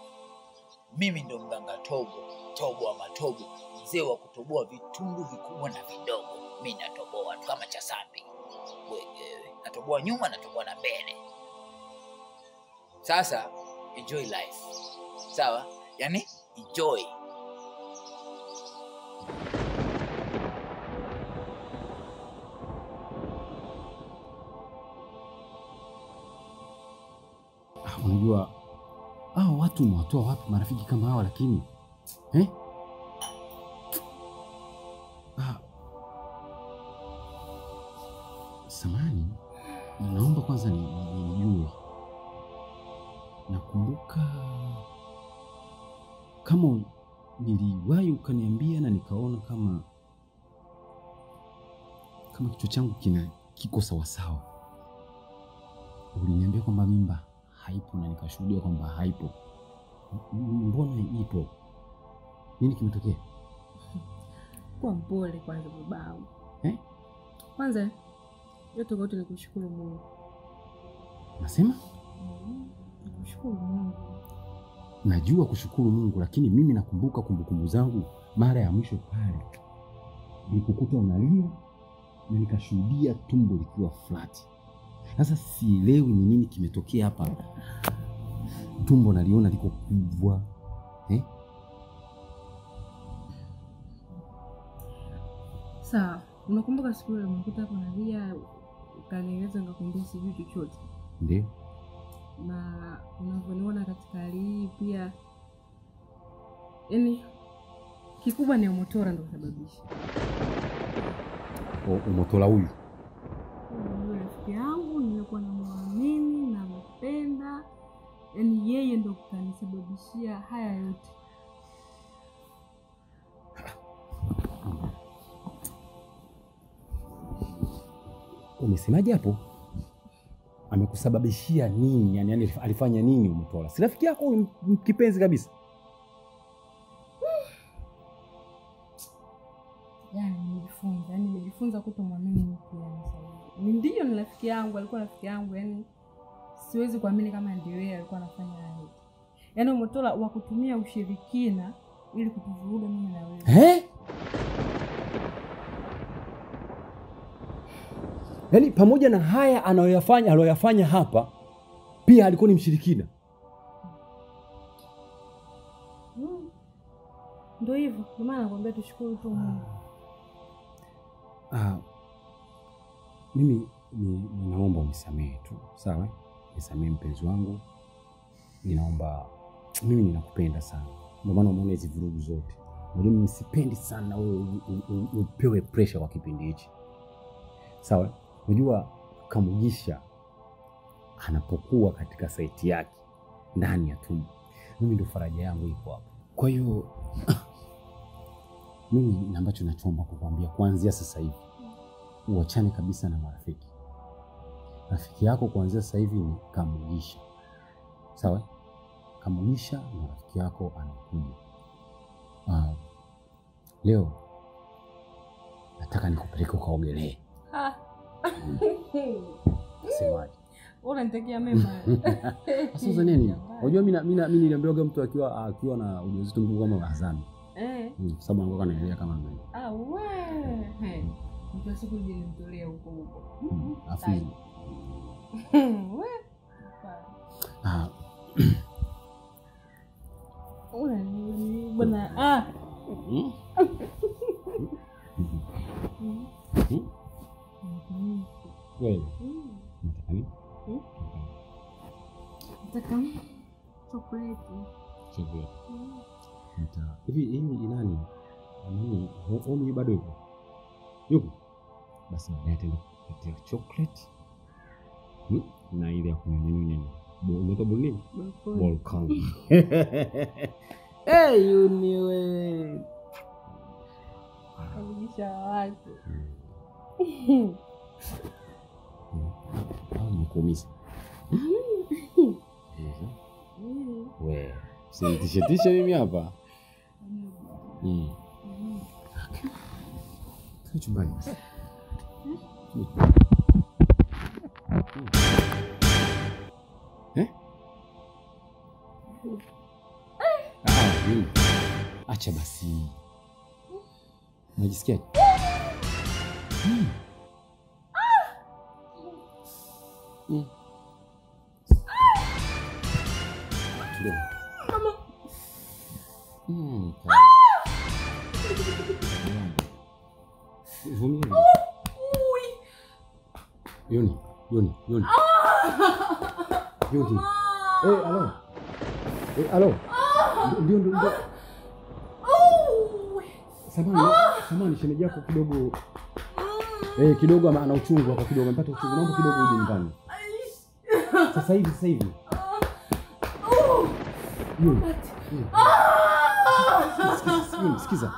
Mimi ndo mganga Tobo wa Matobo, mzee wa kutoboa vitundu vikubwa na vidogo. Mimi natoboa tu kama Chasambi. Wewe natoboa nyuma, natoboa na mbele. Sasa enjoy life. Sawa? Yaani enjoy. Unajua hao watu mwatoa wapi marafiki kama hao lakini samani, naomba kwanza nijue. Nakumbuka kama niliwahi ukaniambia na nikaona kama kichwa changu kiko sawasawa. Uliniambia kwamba mimba haipo na nikashuhudia kwamba haipo. Mbona ipo? Nini kimetokea? Kwa mpole kwanza babangu. Kwanza yote ni kushukuru Mungu. Nasema? Kushukuru Mungu. Najua kushukuru Mungu, lakini mimi nakumbuka kumbukumbu zangu mara ya mwisho pale nilikukuta unalia na nikashuhudia tumbo likiwa flat. Sasa sielewi ni nini kimetokea hapa. Tumbo naliona liko kubwa. Sawa, unakumbuka siku ile umekuta hapo nalia, ukanieleza ngakwambia sijui chochote. Ndio. Na unavyoniona katika hali hii pia, yaani kikubwa ni umotora ndio sababisha. Umotora huyu? Yule rafiki yangu nilikuwa namwamini na mpenda, yaani yeye ndio kanisababishia haya yote. Umesemaje hapo? Amekusababishia nini? Yaani alifanya nini Umotora? Si rafiki yako kipenzi kabisa? Nimejifunza kutomwamini mtu yani. Ndio ni rafiki yangu, alikuwa rafiki yangu, yani siwezi kuamini kama ndio yeye alikuwa anafanya hayo. Yaani Umotora wa kutumia ushirikina ili kutuvuruga mimi na wewe. Yaani pamoja na haya anayoyafanya hapa, pia alikuwa ni mshirikina. Ndio hivyo, ndio maana nakwambia tushukuru tu Mungu. Mimi ninaomba unisamehe tu, sawa? Nisamehe mpenzi wangu. Ninaomba, mimi ninakupenda sana. Ndio maana umeona hizi vurugu zote. Mimi sipendi sana wewe upewe pressure kwa kipindi hichi. Sawa? Unajua Kamugisha anapokuwa katika saiti yake ndani ya tumbo, mimi ndio faraja yangu iko hapo. Kwa hiyo mimi ambacho nachoomba kukwambia kuanzia sasa hivi uachane kabisa na marafiki. Rafiki yako kuanzia sasa hivi ni Kamugisha. Sawa? Kamugisha na rafiki yako anakuja. Leo nataka nikupeleke ukaogelee. Semaje? Unanitekea mema. Sasa nini? Unajua mimi niliambiwa mtu akiwa na ujauzito mkubwa kama Azami. Sababu anakuwa kanaelea kama mimi. Wewe. Mtu asikuja nimtolee huko. Afi. Wewe. Bwana Wewe. Nataka chocolate. Chocolate. Hivi hii ni nani? Nani? Omi bado yupo? Yupo? Basi baadaye ataenda kukuletea chocolate. Na ile ya kunyunyunya. Unaitwa nini? Volcano. Yuni we. Kabisha watu. Mkomisa. We, usinitishe mimi hapa. Kaa chumbani basi. Acha basi. Unajisikiaje? Yoni. Alo. Ndio. Samahani shemeji yako kidogo. Kidogo ana uchungu hapa kidogo. Amepata uchungu. Naomba kidogo uje nyumbani. Sasa hivi. Sikiza.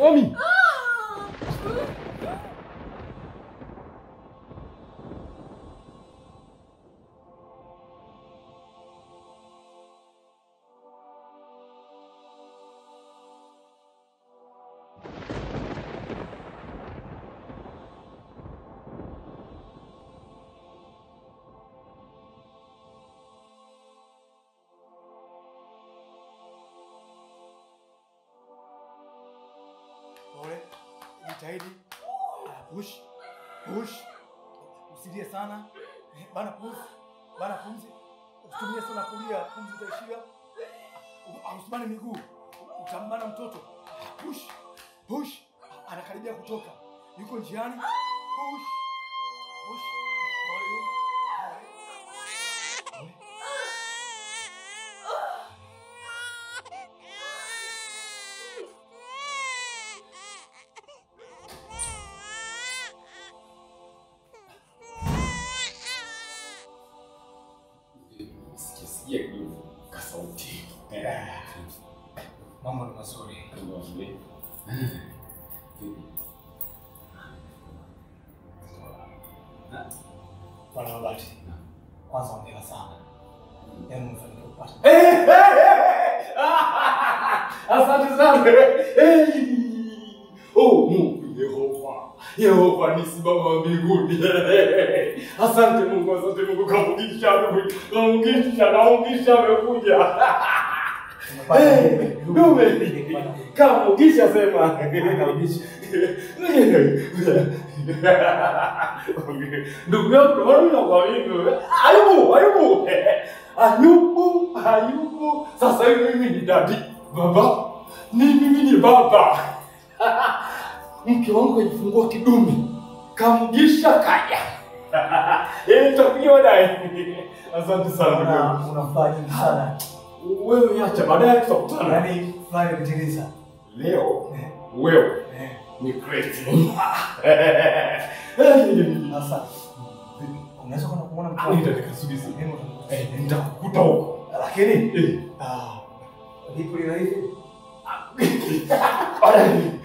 Omi. Jitahidi. Push. Usilie sana. Bana pumzi. Usitumie sana kulia, pumzi itaishia. Usibane miguu. Utambana mtoto. Push. Anakaribia kutoka. Yuko njiani. Push. Kasauti. Mama ni mazuri. Bwana Robert. Kwanza hongera sana. Yaani umefanikiwa kupata. Asante sana. Mungu Yehova ni Baba wa mbinguni. Asante Mungu kamugisha amekuja. Kamugisha sema. Ndugu yangu kwa mimi. Ayubu. Sasa hivi mimi ni dadi. Baba. Mimi ni baba. Mke wangu ajifungua kidume. Kamugisha kaja. Nitakuja naye. Asante sana. Unafanya sana. Wewe acha baadaye tutakutana. Yaani fulani kuteleza. Leo wewe ni crazy. Sasa unaweza kwenda kuona mtu. Nitakasubiza. Nitakukuta huko. Lakini lipo lile hivi. Alright.